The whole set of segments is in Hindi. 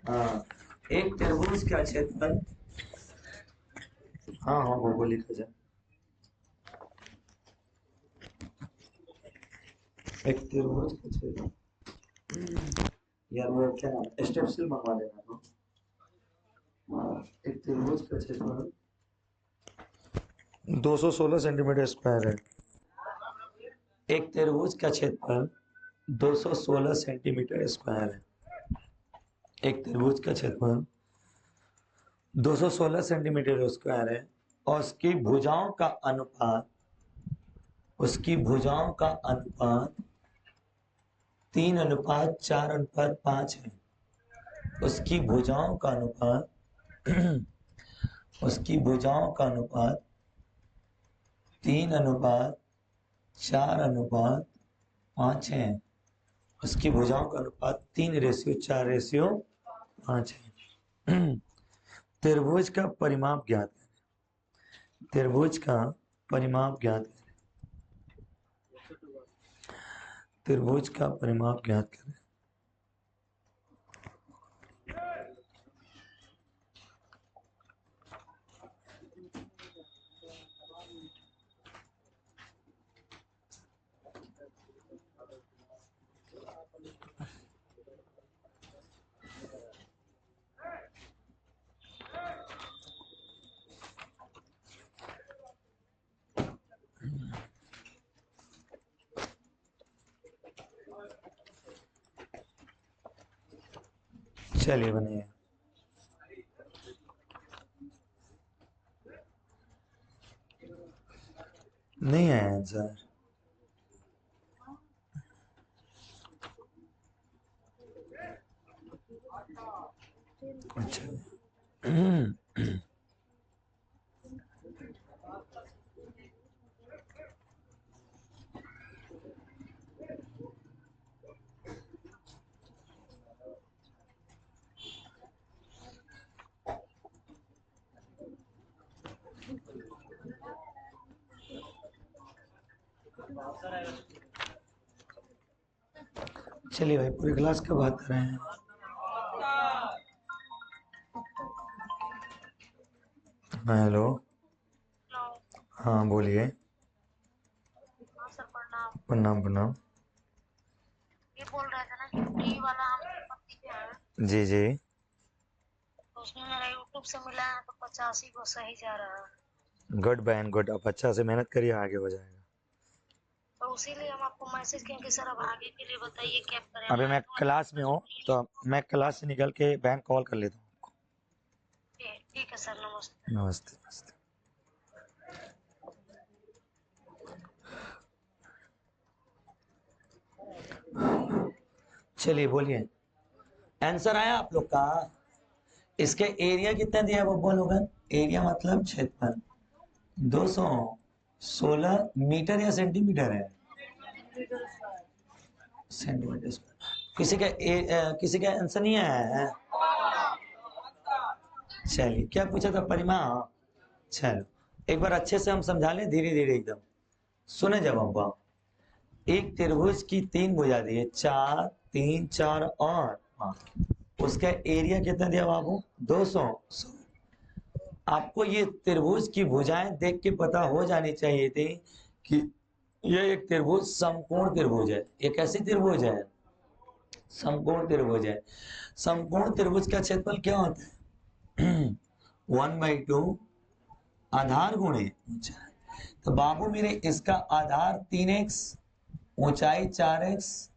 हाँ, एक त्रिभुज का क्षेत्रफल। हाँ हाँ वो लिखा जाए। एक त्रिभुज का क्षेत्रफल, यार वो क्या नाम है, स्टेप्सिल मंगवा देना तो। एक त्रिभुज का क्षेत्रफल 216 सेंटीमीटर स्क्वायर है। एक त्रिभुज का क्षेत्रफल 216 सेंटीमीटर स्क्वायर है। एक त्रिभुज का क्षेत्रफल 216 सेंटीमीटर स्क्वायर है और उसकी भुजाओं का अनुपात 3:4:5 है। उसकी भुजाओं का अनुपात उसकी भुजाओं का अनुपात 3:4:5 है। उसकी भुजाओं का अनुपात 3:4:5 है। त्रिभुज का परिमाप ज्ञात है। त्रिभुज का परिमाप ज्ञात करें। त्रिभुज का परिमाप ज्ञात करें। चलिए बनिए। नहीं आया आंसर। अच्छा चलिए भाई, पूरी क्लास का बात कर रहे हैं। हेलो। हाँ बोलिए। हाँ सर प्रणाम। प्रणाम प्रणाम। ये बोल रहे थे ना कि टी वाला हम पेपर दिए हैं, जी जी। तो उसमें मेरा यूट्यूब से मिला है तो 85 को सही जा रहा है। गुड बैन गुड, आप अच्छा से मेहनत करिए, आगे हो जाएगा। तो उसीलिए हम आपको मैसेज किए कि सर अब आगे के लिए बताइए क्या करें। अभी मैं हमारे तो क्लास में हूँ, तो मैं क्लास से निकल के बैंक कॉल कर लेता हूँ आपको। ठीक है सर, नमस्ते। नमस्ते नमस्ते। चलिए बोलिए, आंसर आया आप लोग का। इसके एरिया कितना दिया है वो बोलोगे। एरिया मतलब क्षेत्रफल 216 मीटर या सेंटीमीटर है। Centimetre square. किसी का आंसर नहीं आया है। चलिए, क्या पूछा था परिमाप। चलो एक बार अच्छे से हम समझा लें, धीरे धीरे एकदम सुने जवाब आप। एक त्रिभुज की 3 भुजा दी है, 4 3 4 और 5। उसका एरिया कितना दिया बाबू, 200। आपको ये त्रिभुज की भुजाएं देख के पता हो जानी चाहिए थी कि ये एक त्रिभुज समकोण त्रिभुज है। ये कैसी त्रिभुज है, समकोण त्रिभुज है। समकोण त्रिभुज का क्षेत्रफल क्या होता है 1/2 आधार गुणे ऊंचाई। तो बाबू मेरे इसका आधार 3x, ऊंचाई 4x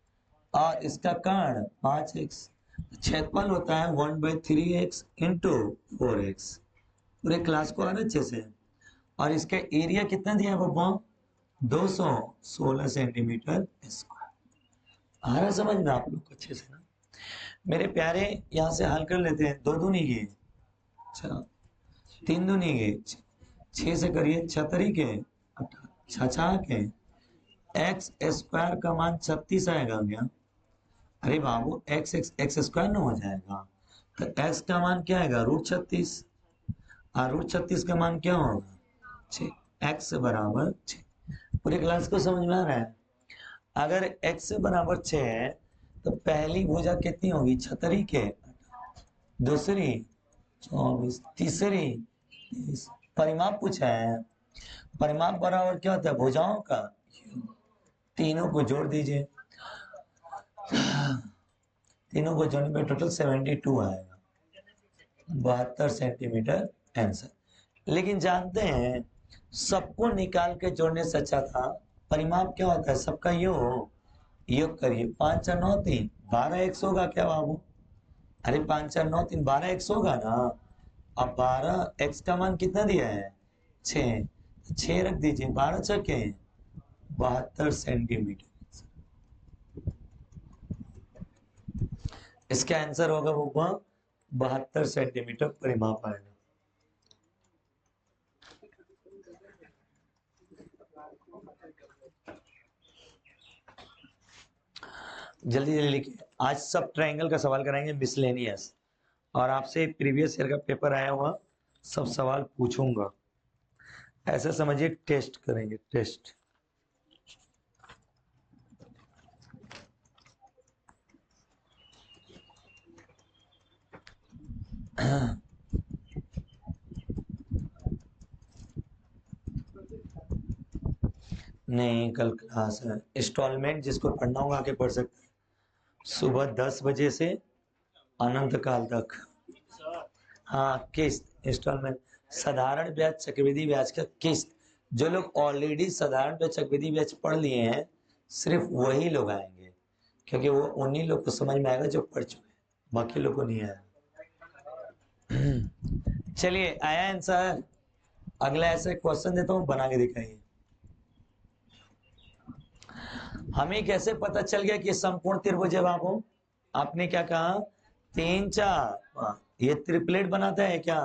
और इसका कर्ण 5x। क्षेत्रफल होता है 1/3x इंटू 4x। पूरे क्लास को आ रहा अच्छे से। और इसका एरिया कितना दिया है बब्बा, 216 सेंटीमीटर स्क्वायर। आ रहा समझ में आप लोग को अच्छे से ना मेरे प्यारे। यहां से हल कर लेते हैं। 2 दूनी के, अच्छा 3 दूनी के 6 से करिए 76 के, छछा के एक्स स्क्वायर का मान 36 आएगा क्या। अरे बाबू एक्स एक्स एक्स स्क्वायर ना हो जाएगा, तो एक्स का मान क्या आएगा, √36। और √36 का मान क्या होगा, 6। एक्स बराबर 6। पूरे क्लास को समझ में आ रहा है। अगर x बराबर 6 है तो पहली भुजा कितनी होगी, 76 के दूसरी 24, तीसरी 30। परिमाप पूछा है, परिमाप बराबर क्या होता है, भुजाओं का, तीनों को जोड़ दीजिए, तीनों को जोड़ने पे टोटल 72 आएगा, 72 सेंटीमीटर आंसर। लेकिन जानते हैं सबको निकाल के जोड़ने से अच्छा था, परिमाप क्या होता है, सबका योग, योग करिए, 5 4 9 3 12 100 होगा क्या बाबू, अरे 5 4 9 3 12 100 होगा ना। अब 12 x का मान कितना दिया है, 6, 6 रख दीजिए, 12 छके 72 सेंटीमीटर, इसका आंसर होगा वो 72 सेंटीमीटर परिमाप आएगा। जल्दी जल्दी लिखिए, आज सब ट्रायंगल का सवाल कराएंगे मिसलेनियस, और आपसे प्रीवियस ईयर का पेपर आया हुआ सब सवाल पूछूंगा, ऐसा समझिए टेस्ट करेंगे, टेस्ट। नहीं कल क्लास है, इंस्टॉलमेंट जिसको पढ़ना होगा आके पढ़ सकते हैं, सुबह 10 बजे से अनंत काल तक। हाँ किस्त इंस्टॉलमेंट, साधारण ब्याज चक्रवृद्धि ब्याज का किस्त, जो लोग ऑलरेडी साधारण ब्याज चक्रवृद्धि ब्याज पढ़ लिए हैं सिर्फ वही लोग आएंगे, क्योंकि वो उन्हीं लोग को समझ में आएगा जो पढ़ चुके हैं, बाकी लोग को नहीं आया। चलिए आया आंसर, अगला ऐसे क्वेश्चन देता हूं, बना के दिखाइए। हमें कैसे पता चल गया कि समकोण त्रिभुज है बाबू, आपने क्या कहा, 3 4, ये त्रिप्लेट बनाता है क्या,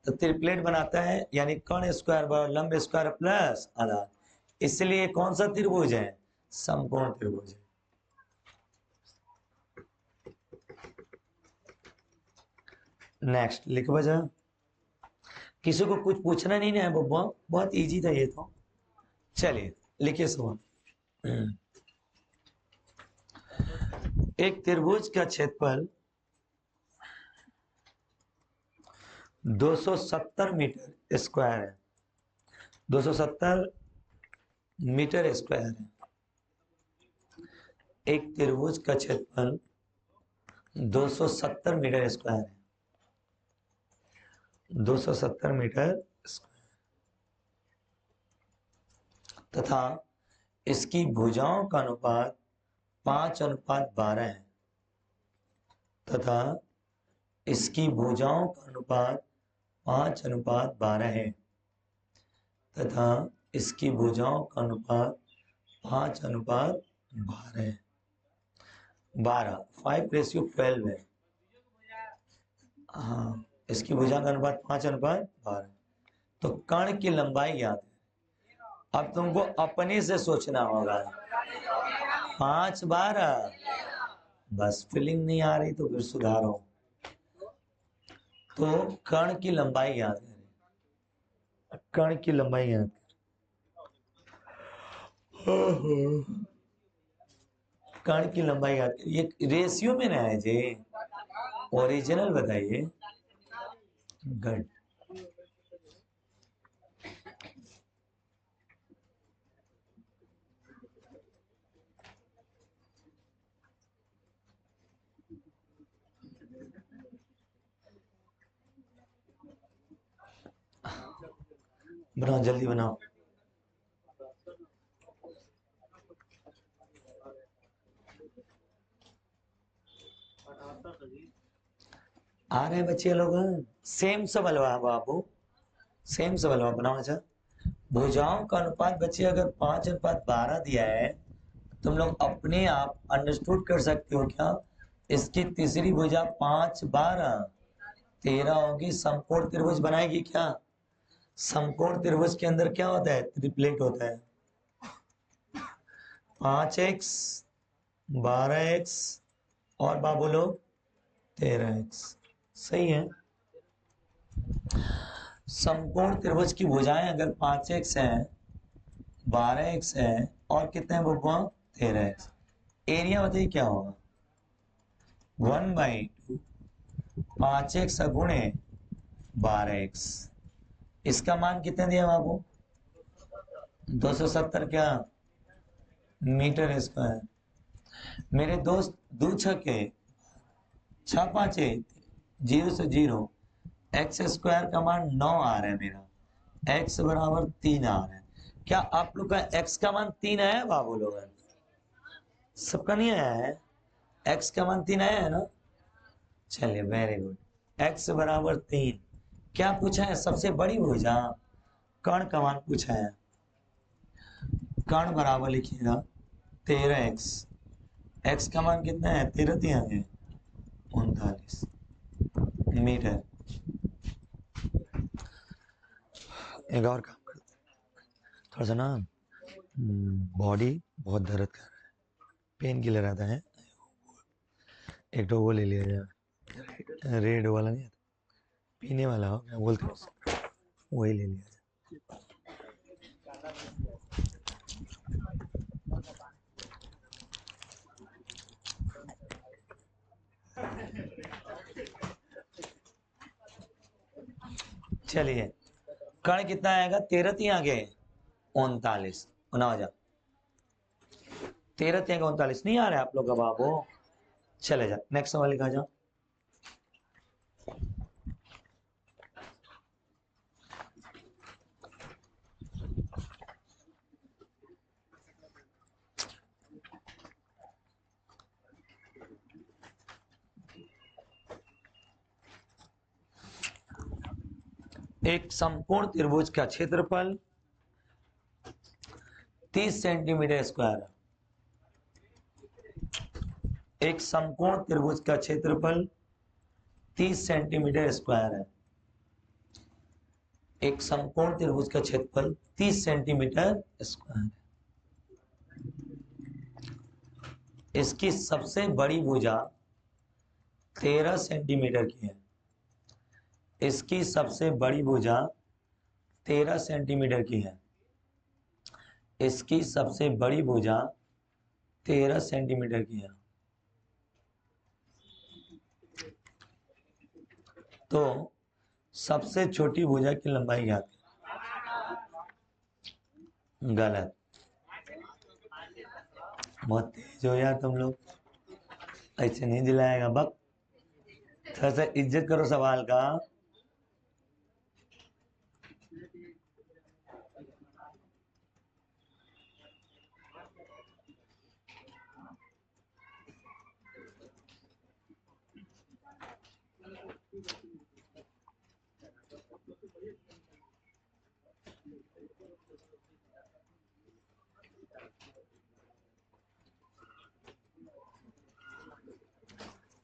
तो त्रिप्लेट बनाता है, यानी कर्ण स्क्वायर बराबर लंब स्क्वायर प्लस आधार, इसलिए कौन सा त्रिभुज है, समकोण त्रिभुज है। नेक्स्ट लिख बजा, किसी को कुछ पूछना नहीं ना है बब्बा, बहुत इजी था ये तो। चलिए लिखिए सवाल, एक त्रिभुज का क्षेत्रफल 270 मीटर स्क्वायर है, 270 मीटर स्क्वायर है, एक त्रिभुज का क्षेत्रफल 270 मीटर स्क्वायर है, 270 मीटर स्क्वायर, तथा इसकी भुजाओं का अनुपात 5:12 है, तथा इसकी भुजाओं का अनुपात 5:12 है, तथा इसकी भुजाओं का अनुपात 5:12 है, 5:12 है। हाँ इसकी भुजा का अनुपात 5:12, तो कर्ण की लंबाई याद है, अब तुमको अपने से सोचना होगा, 5:12, बस फीलिंग नहीं आ रही तो फिर सुधारो, तो कर्ण की लंबाई याद करें, कर्ण की लंबाई याद करें, कर्ण की लंबाई याद करें, ये रेशियो में ना है जी, ओरिजिनल बताइए, गुड। बनाओ जल्दी बनाओ, आ रहे बच्चे लोग, सेम सवाल बाबू, सेम सवाल बनाओ। अच्छा भुजाओं का अनुपात बच्चे अगर 5:12 दिया है, तुम लोग अपने आप अंडरस्टूड कर सकते हो क्या, इसकी तीसरी भुजा 5:12 13 होगी, समकोण त्रिभुज बनाएगी क्या, समकोण त्रिभुज के अंदर क्या होता है, ट्रिपलेट होता है, 5x 12x और बाबू लोग 13x, सही है। समकोण त्रिभुज की भुजाएं अगर 5x है, 12x है और कितने हैं बब्बा, 13x, एरिया बताइए क्या होगा, 1/2 5x गुणे 12x, इसका मान कितने दिया बाबू? 270 क्या मीटर स्क्वायर। मेरे दोस्त दो छके 6 5 जीरो से जीरो, एक्स स्क्वायर का मान 9 आ रहा है मेरा, x बराबर 3 आ रहा है। क्या आप लोग का x का मान 3 आया है बाबू लोग? सबका नहीं आया है? x का मान 3 आया है ना? चलिए वेरी गुड। x बराबर 3 क्या पूछा है? सबसे बड़ी भुजा कर्ण का मान पूछा है। कर्ण बराबर लिखिएगा 13x, x का मान कितना है? 13 दिया है 39 मीटर। एक और काम कर, थोड़ा सा ना बॉडी बहुत दर्द कर रहा है, पेन किलर आता है, एक तो वो ले लिया जाए, रेड वाला नहीं आता, पीने वाला हो क्या बोलते हैं उसको, वही ले लिया जाए। चलिए कर्ण कितना आएगा? 13 तीन आगे 39 ना जा, 13 तीन 39 नहीं आ रहा है आप लोग का बाबू? चले जा नेक्स्ट सवाल लिखा जाओ। एक समकोण त्रिभुज का क्षेत्रफल 30 सेंटीमीटर स्क्वायर है। एक समकोण त्रिभुज का क्षेत्रफल 30 सेंटीमीटर स्क्वायर है। एक समकोण त्रिभुज का क्षेत्रफल 30 सेंटीमीटर स्क्वायर है। इसकी सबसे बड़ी भुजा 13 सेंटीमीटर की है। इसकी सबसे बड़ी भुजा 13 सेंटीमीटर की है। इसकी सबसे बड़ी भुजा 13 सेंटीमीटर की है। तो सबसे छोटी भुजा की लंबाई क्या थी? गलत। बहुत तेज हो यार तुम लोग, ऐसे नहीं दिलाएगा बक, थोड़ा सा इज्जत करो सवाल का।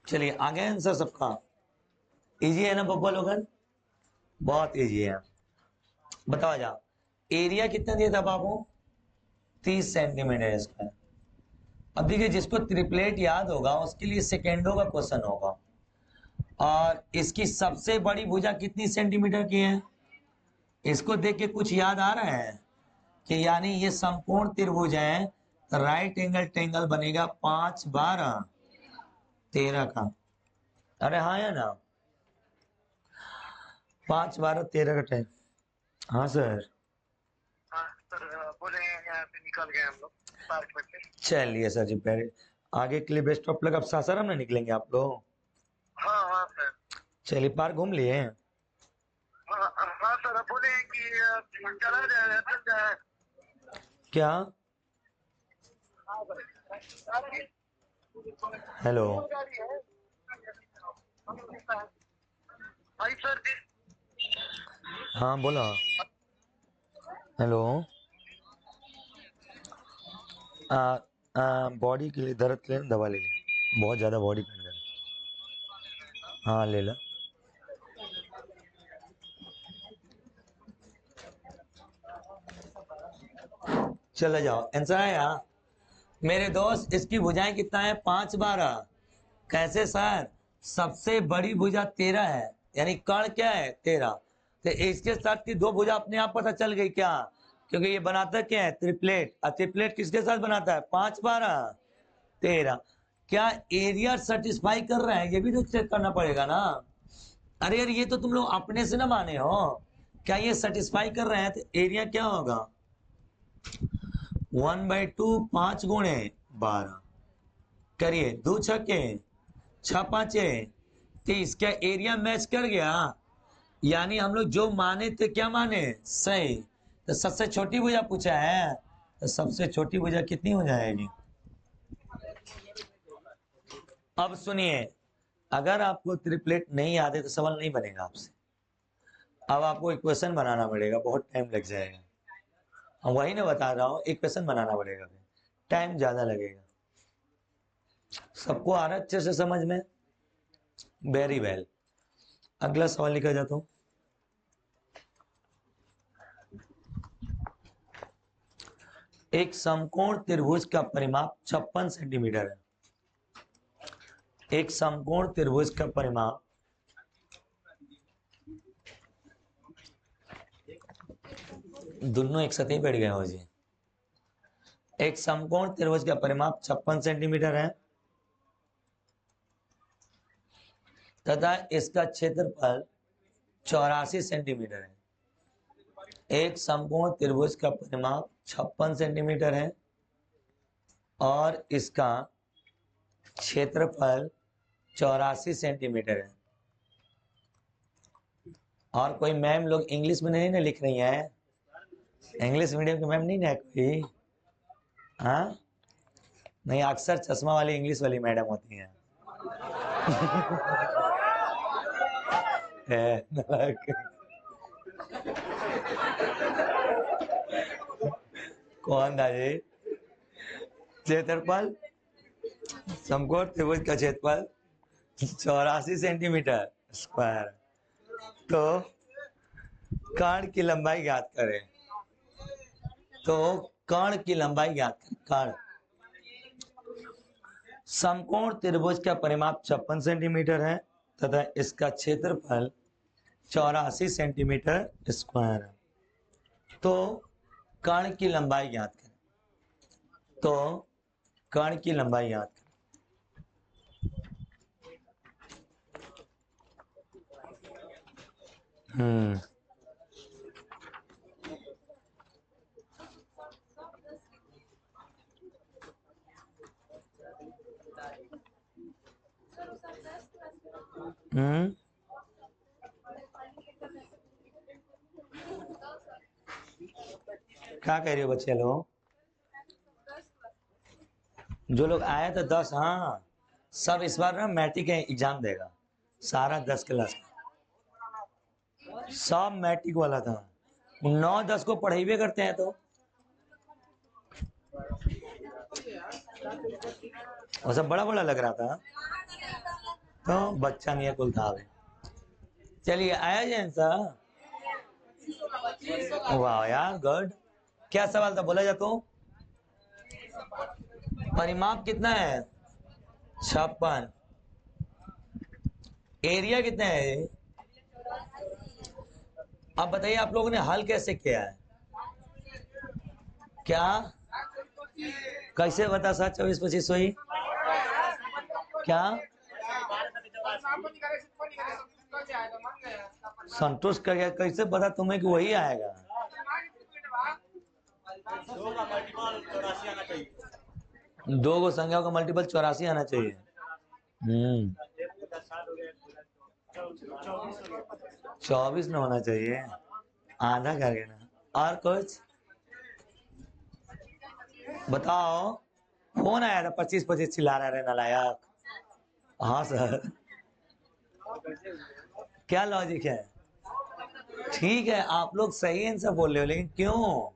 चलिए आगे आंसर सबका इजी है ना पप्पा लोगन? बहुत इजी है। बताओ जाओ, एरिया कितना दिया था बाबू? 30 सेंटीमीटर स्क्वायर। अब देखिए जिसको ट्रिपलेट याद होगा उसके लिए सेकेंडों का क्वेश्चन होगा। और इसकी सबसे बड़ी भुजा कितनी सेंटीमीटर की है? इसको देख के कुछ याद आ रहा है कि यानी ये समकोण त्रिभुज है, राइट एंगल ट्रायंगल बनेगा 5 12 13 का। अरे हाँ या ना? 5 12 13 का टाइम। हाँ सर। हाँ सर, बोले यहाँ से निकल गए हम लोग पार्क में से। चलिए सर जी, पहले आगे के लिए बेस्ट ऑफ लक। अब सासाराम में निकलेंगे आप लोग? हाँ हाँ सर। चलिए पार्क घूम लिए? हाँ हाँ सर, अब बोले कि चला जाए चल जाए। क्या? हेलो गाड़ी है भाई सर जी। हाँ बोला। हेलो बॉडी के लिए दर्द के लिए दवा ले ले, बहुत ज़्यादा बॉडी पेन कर रहा है। हाँ ले ला। चले जाओ आंसर आया मेरे दोस्त। इसकी भुजाएं कितना है? 5 12। कैसे सर? सबसे बड़ी भुजा 13 है, यानी कर्ण क्या है? 13। तो इसके साथ की दो भुजा अपने आप पता चल गई क्या? क्योंकि ये बनाता क्या है? ट्रिपलेट। और ट्रिपलेट किसके साथ बनाता है? 5 12 13। क्या एरिया सेटिस्फाई कर रहा है, ये भी तो चेक करना पड़ेगा ना। अरे यार ये तो तुम लोग अपने से ना माने हो, क्या ये सेटिस्फाई कर रहे हैं तो एरिया क्या होगा 1/2 5 गुणे 12 करिए, 2 छक्के 6 पांचे 30, क्या एरिया मैच कर गया। यानी हम लोग जो माने थे क्या माने सही, तो सबसे छोटी भुजा पूछा है तो सबसे छोटी भुजा कितनी हो जाएगी। अब सुनिए, अगर आपको ट्रिपलेट नहीं याद है तो सवाल नहीं बनेगा आपसे। अब आपको इक्वेशन बनाना पड़ेगा, बहुत टाइम लग जाएगा। हम वही ना बता रहा हूँ, इक्वेशन बनाना पड़ेगा, टाइम ज्यादा लगेगा। सबको आ रहा है अच्छे से समझ में, वेरी वेल। अगला सवाल लिखा जाता हूं। एक समकोण त्रिभुज का परिमाप 56 सेंटीमीटर है। एक समकोण त्रिभुज का परिमाप दोनों एक साथ ही बैठ गए हो जी। एक समकोण त्रिभुज का परिमाप 56 सेंटीमीटर है तथा इसका क्षेत्रफल 84 सेंटीमीटर है। एक समकोण त्रिभुज का परिमाप 56 सेंटीमीटर है और इसका क्षेत्रफल 84 सेंटीमीटर है। और कोई मैम लोग इंग्लिश में नहीं ना लिख रही है, इंग्लिश मीडियम की मैम नहीं ना कोई। हाँ नहीं, अक्सर चश्मा वाली इंग्लिश वाली मैडम होती हैं। कौन था जी। क्षेत्रफल समकोण त्रिभुज का क्षेत्रफल 84 सेंटीमीटर स्क्वायर, तो कर्ण की लंबाई ज्ञात करें। तो कर्ण की लंबाई ज्ञात करें। कर्ण समकोण त्रिभुज का परिमाप 56 सेंटीमीटर है तथा इसका क्षेत्रफल 84 सेंटीमीटर स्क्वायर है। तो कर्ण की लंबाई ज्ञात करें। तो कर्ण की लंबाई ज्ञात करें। क्या कह रहे हो बच्चे लोग, जो लोग आए थे 10, हाँ सब इस बार ना मैट्रिक एग्जाम देगा, सारा 10 क्लास सब मैट्रिक वाला था। 9-10 को पढ़ेबे करते हैं तो वो सब बड़ा बड़ा लग रहा था, तो बच्चा नहीं है कुल था। चलिए आया जैन सा, वाह यार गुड। क्या सवाल था बोला जाता हूँ। परिमाप कितना है 56, एरिया कितना है। अब बताइए आप लोगों ने हल कैसे किया है, क्या कैसे बता 7 24 25 वही क्या संतुष्ट कर गया, कैसे बता तुम्हें कि वही आएगा। 2 को संख्या का मल्टीपल 84 आना चाहिए। 24 ना होना चाहिए, आधा करके ना। और कुछ बताओ। फोन आया था 25-25 चिल्ला रहा है नालायक। हाँ सर, क्या लॉजिक है। ठीक है आप लोग सही आंसर बोल रहे हो, लेकिन क्यों।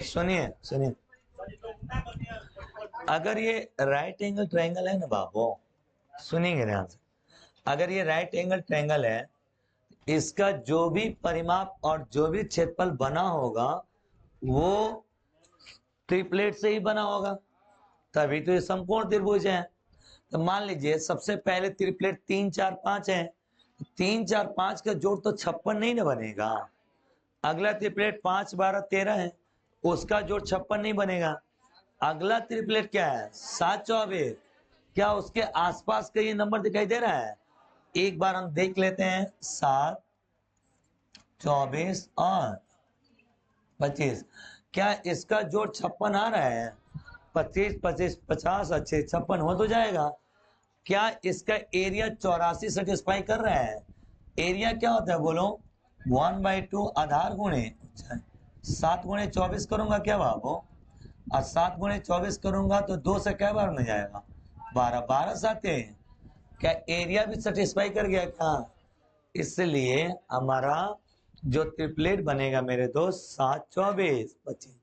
सुनिए सुनिए, अगर ये राइट एंगल ट्रायंगल है ना बाबू, सुनिए ध्यान से, अगर ये राइट एंगल ट्रायंगल है, इसका जो भी परिमाप और जो भी क्षेत्रफल बना होगा वो ट्रिपलेट से ही बना होगा, तभी तो ये समकोण त्रिभुज है। तो मान लीजिए सबसे पहले ट्रिपलेट 3 4 5 है, 3 4 5 का जोड़ तो 56 नहीं ना बनेगा। अगला ट्रिपलेट 5 12 13 है, उसका जोड़ 56 नहीं बनेगा। अगला ट्रिपलेट क्या है 7 24, क्या उसके आसपास का ये नंबर दिखाई दे रहा है? एक बार हम देख लेते हैं, 7 24 और 25, क्या इसका जोड़ 56 आ रहा है? 25 25 50 अच्छे 56 हो तो जाएगा। क्या इसका एरिया 84 सेटिस्फाई कर रहा है? एरिया क्या होता है बोलो? 1/2 आधार गुणे 7 गुणे 24 करूंगा क्या बाबू? और 7 गुणे 24 करूंगा तो 2 से क्या बार में जाएगा? 12 12 साथे। क्या एरिया भी सेटिस्फाई कर गया क्या? इसलिए हमारा जो ट्रिपलेट बनेगा मेरे दोस्त 7 24 25।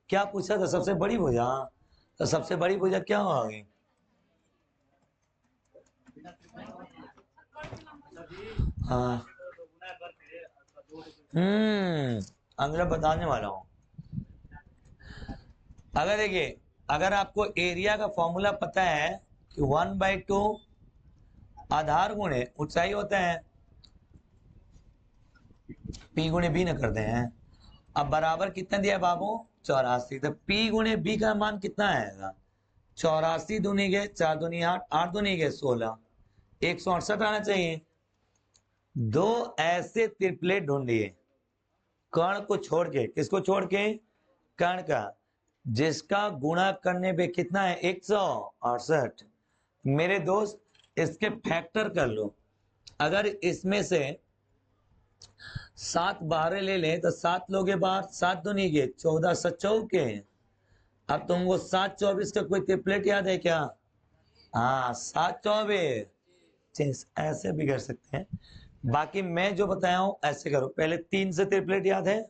क्या पूछा था? सबसे बड़ी भुजा। तो सबसे बड़ी भुजा क्या होगी? हाँ अंदर बताने वाला हूं। अगर देखिए, अगर आपको एरिया का फॉर्मूला पता है कि 1/2 आधार गुणे ऊंचाई होता है, पी गुणे बी न करते हैं। अब बराबर कितना दिया बाबू? 84। तो पी गुणे बी का मान कितना आएगा? 84 दूनी के 4 दूनी 8, 8 दूनी के 16, 168 आना चाहिए। दो ऐसे ट्रिपलेट ढूंढिए कर्ण को छोड़ के। किसको छोड़ के? कर्ण का, जिसका गुणा करने पे कितना है? 168। मेरे दोस्त इसके फैक्टर कर लो। अगर इसमें से 7 बाहर ले लें तो 7 लोगे बाहर, 7 दूनी के 14 7 के। अब तुमको 7 24 का कोई ट्रिपलेट याद है क्या? हाँ 7 24 ऐसे भी कर सकते हैं। बाकी मैं जो बताया हूं ऐसे करो। पहले 3 से ट्रिपलेट याद है,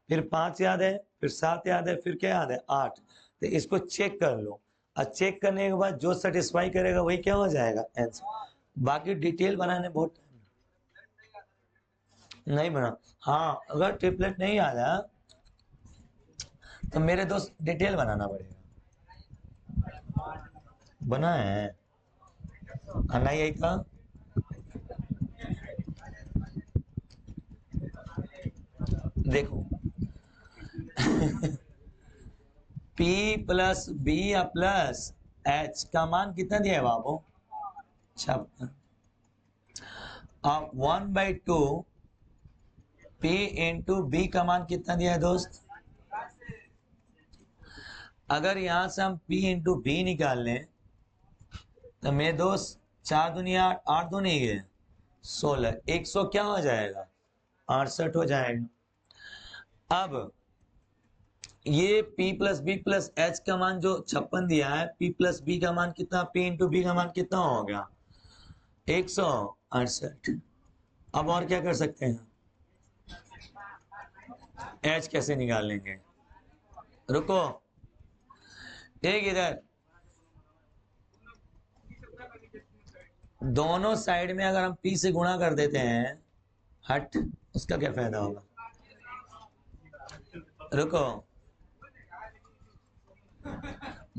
फिर 5 याद है, फिर 7 याद है, फिर क्या याद है? 8। तो इसको चेक कर लो और चेक करने के बाद जो सेटिस्फाई करेगा वही क्या हो जाएगा? आंसर। बाकी डिटेल बनाने बहुत नहीं बना। हाँ अगर ट्रिपलेट नहीं आ रहा तो मेरे दोस्त डिटेल बनाना पड़ेगा। बना है आना यही था। देखो P प्लस बी या प्लस एच का मान कितना दिया है बाबू? 56। अब 1/2 P इंटू बी का मान कितना दिया है दोस्त? अगर यहां से हम P इंटू बी निकाल लें तो मेरे दोस्त 4 दूनी 8, 8 दूनी 16, 100 क्या हो जाएगा? 68 हो जाएगा। अब ये P plus B plus H का मान जो 56 दिया है, P प्लस बी का मान कितना? P इंटू बी का मान कितना हो गया? 168। अब और क्या कर सकते हैं? एच कैसे निकाल लेंगे? रुको एक इधर, दोनों साइड में अगर हम P से गुणा कर देते हैं, हट, उसका क्या फायदा होगा? रुको,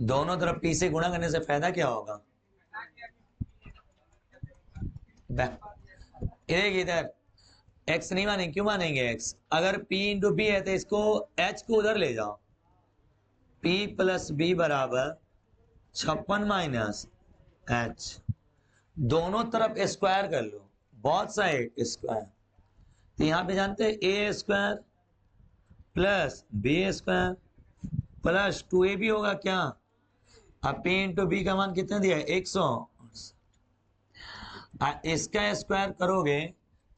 दोनों तरफ P से गुणा करने से फायदा क्या होगा? एक इधर x नहीं मानेंगे, क्यों मानेंगे x? अगर P इंटू बी है तो इसको h को उधर ले जाओ। P प्लस बी बराबर 56 माइनस h, दोनों तरफ स्क्वायर कर लो, बहुत साइड स्क्वायर। तो यहां पे जानते हैं A square plus B square plus 2ab होगा क्या? अब P इंटू बी का मान कितना दिया है? 100। इसका स्क्वायर करोगे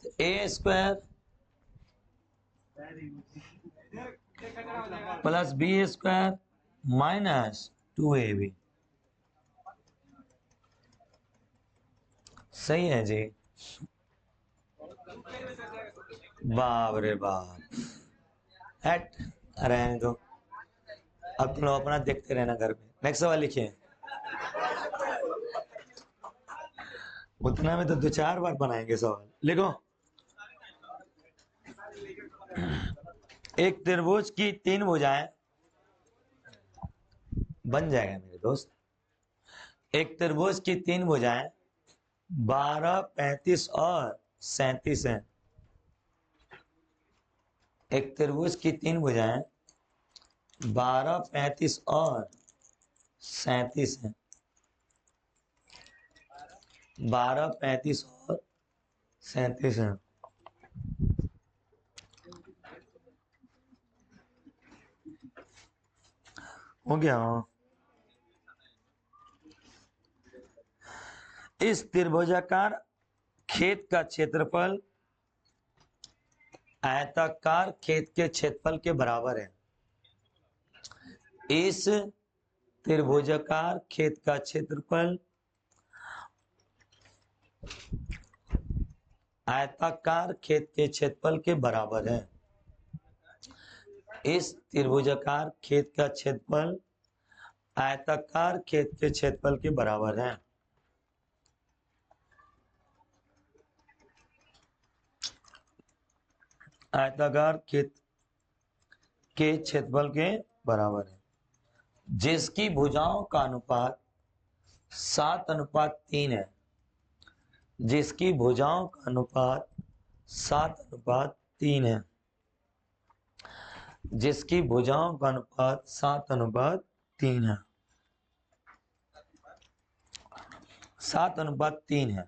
तो A square plus B square minus 2ab। सही है जी। बाप रे बाप, हट रहने दो। अब तुम लोग अपना देखते रहना घर में। नेक्स्ट सवाल लिखिए। उतना में तो 2-4 बार बनाएंगे सवाल। लिखो, एक त्रिभुज की 3 भुजाएं, बन जाएगा मेरे दोस्त। एक त्रिभुज की 3 भुजाएं 12 35 और 37 हैं। एक त्रिभुज की 3 भुजाएं 12, 35 और 37 है। 12, 35 और 37 है। हो गया। इस त्रिभुजाकार खेत का क्षेत्रफल आयताकार खेत के क्षेत्रफल के बराबर है। इस त्रिभुजाकार खेत का क्षेत्रफल आयताकार खेत के क्षेत्रफल के बराबर है। इस त्रिभुजाकार खेत का क्षेत्रफल आयताकार खेत के क्षेत्रफल के बराबर है। आयताकार खेत के क्षेत्रफल के बराबर है, जिसकी भुजाओं का अनुपात 7:3 है। जिसकी भुजाओं का अनुपात 7:3 है। जिसकी भुजाओं का अनुपात 7:3 है। 7:3 है।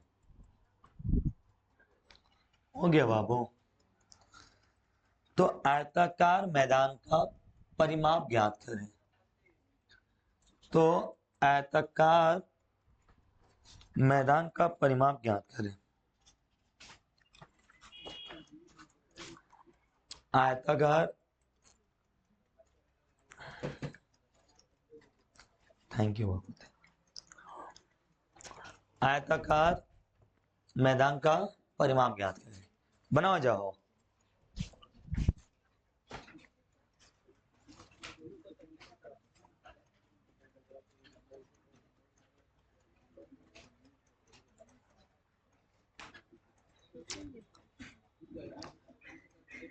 हो गया बाबू। तो आयताकार मैदान का परिमाप ज्ञात करें। तो आयताकार मैदान का परिमाप ज्ञात करें। आयताकार, थैंक यू बाबू। आयताकार मैदान का परिमाप ज्ञात करें। बनाओ जाओ।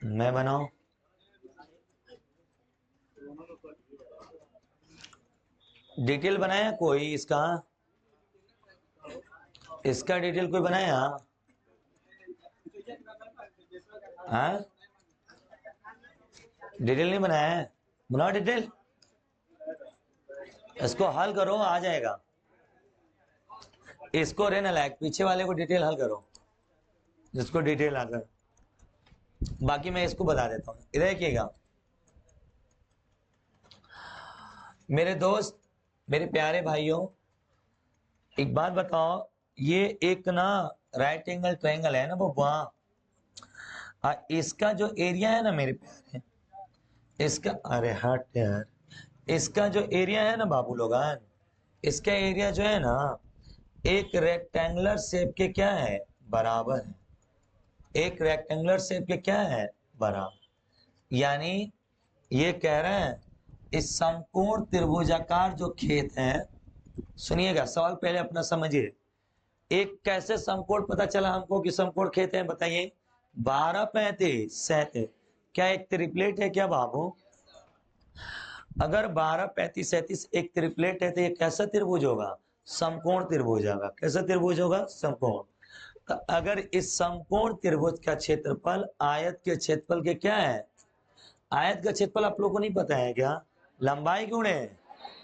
मैं बनाऊं? डिटेल बनाया कोई इसका? इसका डिटेल कोई बनाया? हाँ, डिटेल नहीं बनाया है? बनाओ डिटेल। इसको हल करो, आ जाएगा। इसको रहना लायक, पीछे वाले को डिटेल हल करो, जिसको डिटेल आकर। बाकी मैं इसको बता देता हूँ, इधर देखिएगा मेरे दोस्त, मेरे प्यारे भाइयों। एक बात बताओ, ये एक ना राइट एंगल ट्रायंगल है ना वो, वहां इसका जो एरिया है ना मेरे प्यारे, इसका, अरे हट यार, इसका जो एरिया है ना बाबू लोगन, इसका एरिया जो है ना एक रेक्टेंगुलर शेप के क्या है, बराबर है। एक रेक्टेंगुलर शेप के क्या है, बराबर। यानी ये कह रहे हैं इस समकोण त्रिभुजाकार जो खेत है, सुनिएगा सवाल पहले अपना समझिए। एक कैसे समकोण पता चला हमको कि समकोण खेत है, बताइए। 12, 35, 37, क्या एक त्रिप्लेट है क्या बाबू? अगर 12, 35, 37 एक त्रिप्लेट है तो ये कैसा त्रिभुज होगा, समकोण त्रिभुज होगा। कैसा त्रिभुज होगा, समकोण। तो अगर इस समकोण त्रिभुज का क्षेत्रफल आयत के क्षेत्रफल के क्या है, आयत का क्षेत्रफल आप लोगों को नहीं पता है क्या, लंबाई गुणे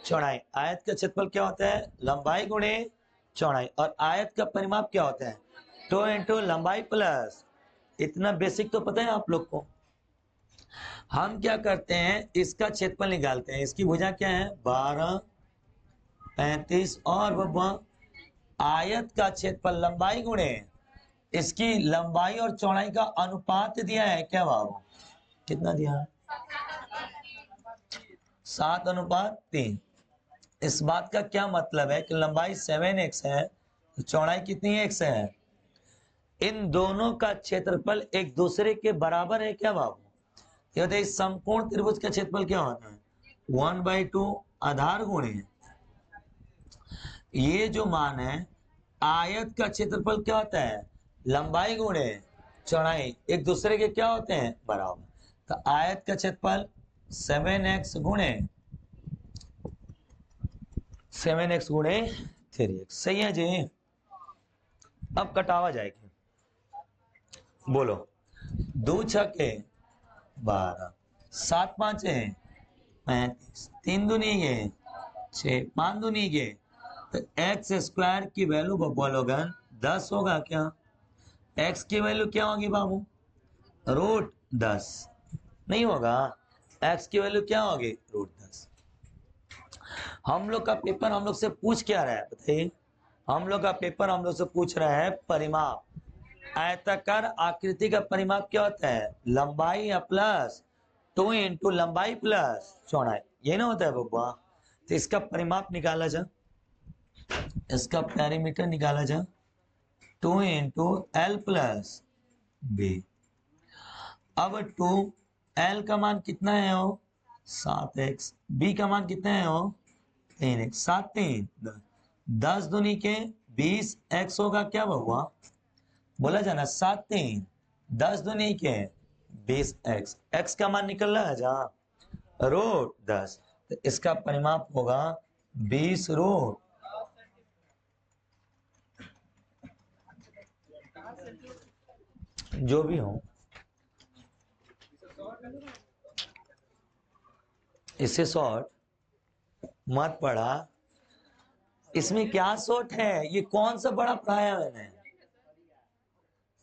चौड़ाई। आयत का क्षेत्रफल क्या होता है, लंबाई गुणे चौड़ाई। और आयत का परिमाप क्या होता है, 2 इंटू लंबाई प्लस, इतना बेसिक तो पता है आप लोग को। हम क्या करते हैं, इसका क्षेत्रफल निकालते हैं। इसकी भुजा क्या है, 12, 35 और वह आयत का क्षेत्रफल लंबाई गुणे इसकी लंबाई और चौड़ाई का अनुपात दिया है क्या बाबू, कितना दिया है, 7:3। इस बात का क्या मतलब है कि लंबाई 7x है तो चौड़ाई कितनी x है। इन दोनों का क्षेत्रफल एक दूसरे के बराबर है क्या बाबू। ये बताइए समकोण त्रिभुज का क्षेत्रफल क्या होता है, 1/2 आधार गुणे ये जो मान है आयत का क्षेत्रफल क्या होता है, लंबाई गुणे चौड़ाई, एक दूसरे के क्या होते हैं, बराबर। तो आयत का क्षेत्रफल 7x गुणे 7x गुणे 3x, सही है जी। अब कटावा जाएगी, बोलो। 2 छके 12, 7 5 35, 3 दूनी के 6, 5 दूनी के, तो एक्स स्क्वायर की वैल्यू बोलोगन 10 होगा क्या? एक्स की वैल्यू क्या होगी बाबू? रूट 10 नहीं होगा? एक्स की वैल्यू क्या होगी? रूट 10। हम लोग का पेपर हम लोग से पूछ क्या रहा है बताइए? हम लोग का पेपर हम लोग से पूछ रहा है परिमाप। आयताकार आकृति का परिमाप क्या होता है? लंबाई या प्लस 2 इंटू लंबाई प्लस चौड़ाई, ये ना होता है बब्बा? तो इसका परिमाप निकाला जा, इसका पैरामीटर निकाला जा 2 इंटू एल प्लस बी। अब 2 एल का मान कितना है हो? 7x, बी का मान कितना है हो? 3x, 7 3 10 दूनी के 20x होगा क्या बबुआ? बोला जाना 7 3 10 दूनी के 20x, x का मान निकल रहा है जहाँ रूट 10, तो इसका परिमाप होगा 20 रूट। जो भी हो, इससे शॉर्ट मत पढ़ा। इसमें क्या शॉर्ट है? ये कौन सा बड़ा पढ़ाया मैंने?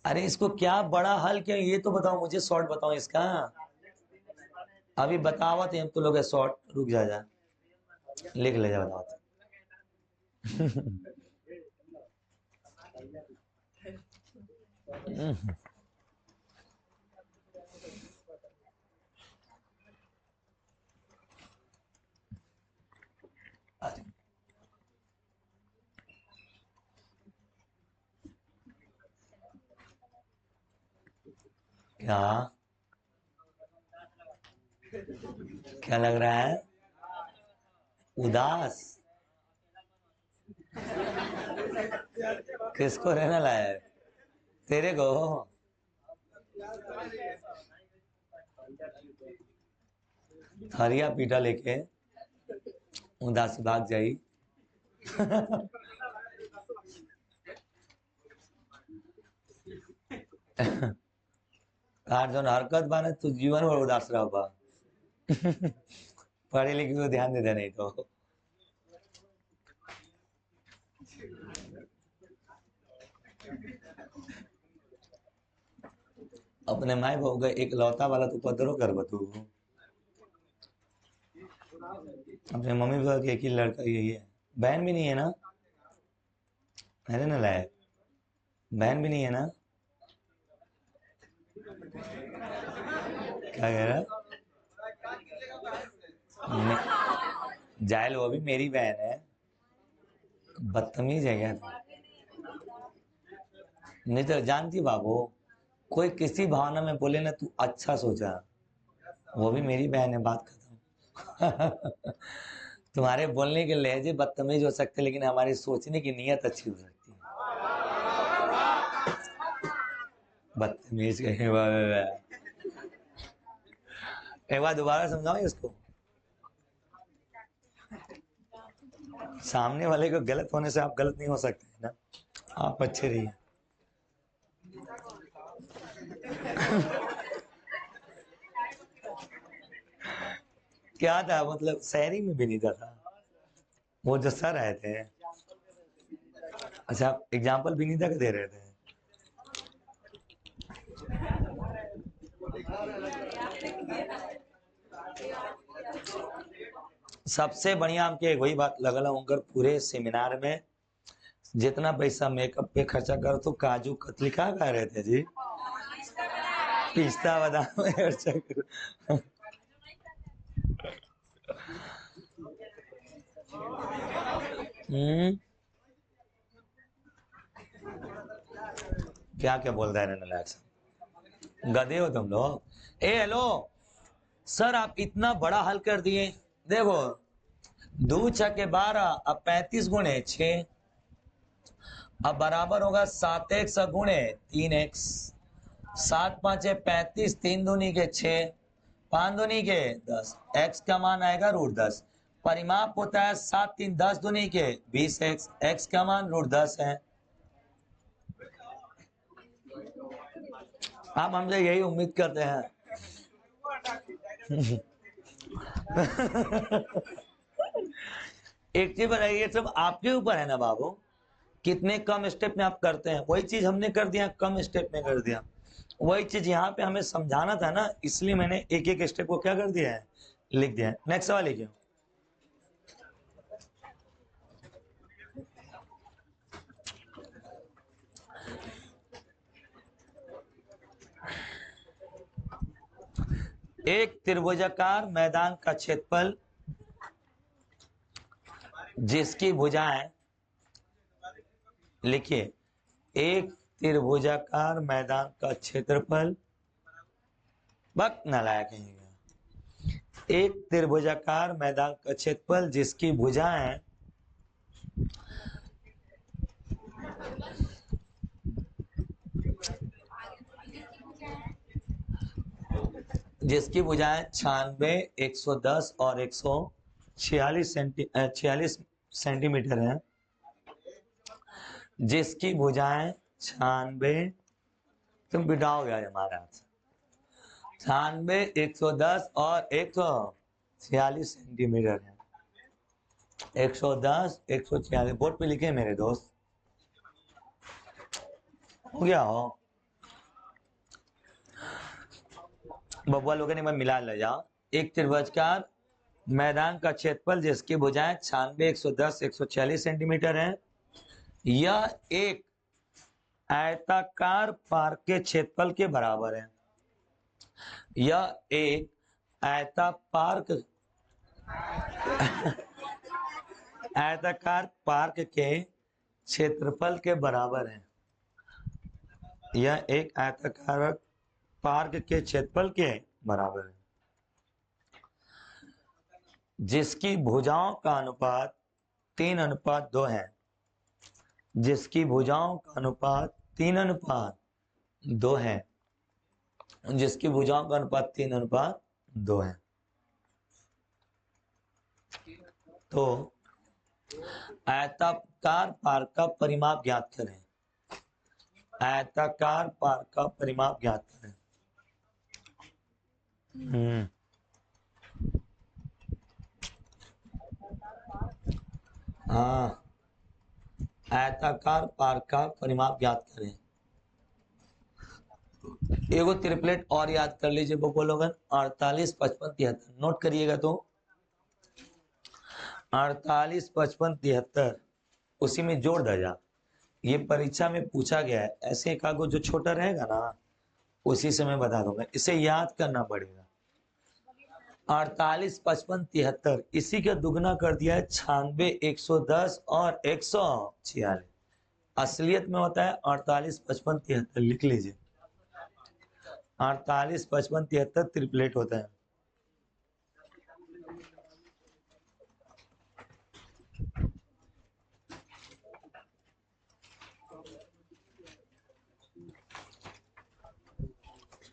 अरे इसको क्या बड़ा हल किया ये तो बताओ मुझे, शॉर्ट बताओ इसका। अभी बतावत हम तो लोग शॉर्ट, रुक जा लिख ले जा बतावत। क्या क्या लग रहा है? उदास? किसको रहना लाया है? तेरे को? हरिया पीटा लेके उदास भाग जाई। तार जो हरकत बाने तू जीवन में उदास रह बा। पढ़े लिखे को ध्यान दे दे नहीं तो। अपने माए बहू का एक लौता वाला तू पदरो कर बतू। अपने मम्मी पापा के एक ही लड़का यही है, बहन भी नहीं है ना? अरे ना लायक, बहन भी नहीं है ना? क्या कह रहा? जायल वो भी मेरी बहन है। बदतमीज है क्या तू? नहीं तो जानती बाबू, कोई किसी भावना में बोले ना तू अच्छा सोचा, वो भी मेरी बहन है, बात खत्म। तुम्हारे बोलने के लहजे बदतमीज हो सकते लेकिन हमारी सोचने की नीयत अच्छी हो सकती है। बदतमीज कहीं एक बार दोबारा समझाओ इसको। सामने वाले को गलत होने से आप गलत नहीं हो सकते ना, आप अच्छे रहिए। क्या था मतलब, शायरी में भी नहीं था वो जो सर आए थे? अच्छा आप एग्जाम्पल विनीता का दे रहे थे? सबसे बढ़िया हमके वही बात लगल उनकर पूरे सेमिनार में, जितना पैसा मेकअप पे खर्चा कर तो काजू कतली खा रहे थे जी, पिस्ता बादाम में खर्चा कर। क्या क्या बोल रहे हैं नालायक? गधे हो तुम लोग। ए हेलो सर, आप इतना बड़ा हल कर दिए। देखो 2 छक्के 12, अब 35 गुणे 6, अब बराबर होगा 7x गुणे 3x, 7 5 35, 3 दूनी के 6, 5 दूनी के 10, x का मान आएगा रूट 10। परिमाप होता है 7 3 10 दूनी के 20x, x का मान रूट 10 है। आप हमसे यही उम्मीद करते हैं। एक चीज बताइए, ये सब आपके ऊपर है ना बाबू, कितने कम स्टेप में आप करते हैं। वही चीज हमने कर दिया, कम स्टेप में कर दिया। वही चीज यहाँ पे हमें समझाना था ना, इसलिए मैंने एक एक स्टेप को क्या कर दिया है, लिख दिया है। नेक्स्ट सवाल लिखिए। एक त्रिभुजाकार मैदान का क्षेत्रफल जिसकी भुजाएं, लिखिए, एक त्रिभुजाकार मैदान का क्षेत्रफल, वक्त नालायक है। एक त्रिभुजाकार मैदान का क्षेत्रफल जिसकी भुजाएं जिसकी भुजाएं 96, 110 और 146 सेंटीमीटर है। जिसकी भुजाएं 96, तुम बिठाओगे आज हमारे हाथ, 96, 110 और 146 सेंटीमीटर है। 110, 146 बोर्ड पे लिखे मेरे दोस्त, हो गया हो। बबुआ लोगों ने मैं मिला ले जाओ। एक त्रिभुजाकार मैदान का क्षेत्रफल जिसकी भुजाएं 96, 110, 146 सेंटीमीटर है। यह एक आयताकार पार्क के क्षेत्रफल के बराबर है। यह एक आयताकार पार्क के क्षेत्रफल के बराबर है। यह एक आयताकार पार्क के क्षेत्रफल के बराबर है, जिसकी भुजाओं का अनुपात 3:2 है। जिसकी भुजाओं का अनुपात 3:2 है। जिसकी भुजाओं का अनुपात 3:2 है। तो आयताकार पार्क का परिमाप ज्ञात करें। आयताकार पार्क का परिमाप ज्ञात करें। हाँ, आयताकार पार्क का परिमाप ज्ञात करें। एगो त्रिप्लेट और याद कर लीजिए बबुआ लोगन, 48, 55, 73 नोट करिएगा। तो 48, 55, 73 उसी में जोड़ दीजिए। ये परीक्षा में पूछा गया है, ऐसे एक आगो जो छोटा रहेगा ना उसी से मैं बता दूंगा, इसे याद करना पड़ेगा। 48, 55, 73 इसी का दुगना कर दिया है 96, 110 और 146। असलियत में होता है 48, 55, 73। लिख लीजिए, 48, 55, 73 त्रिप्लेट होता है।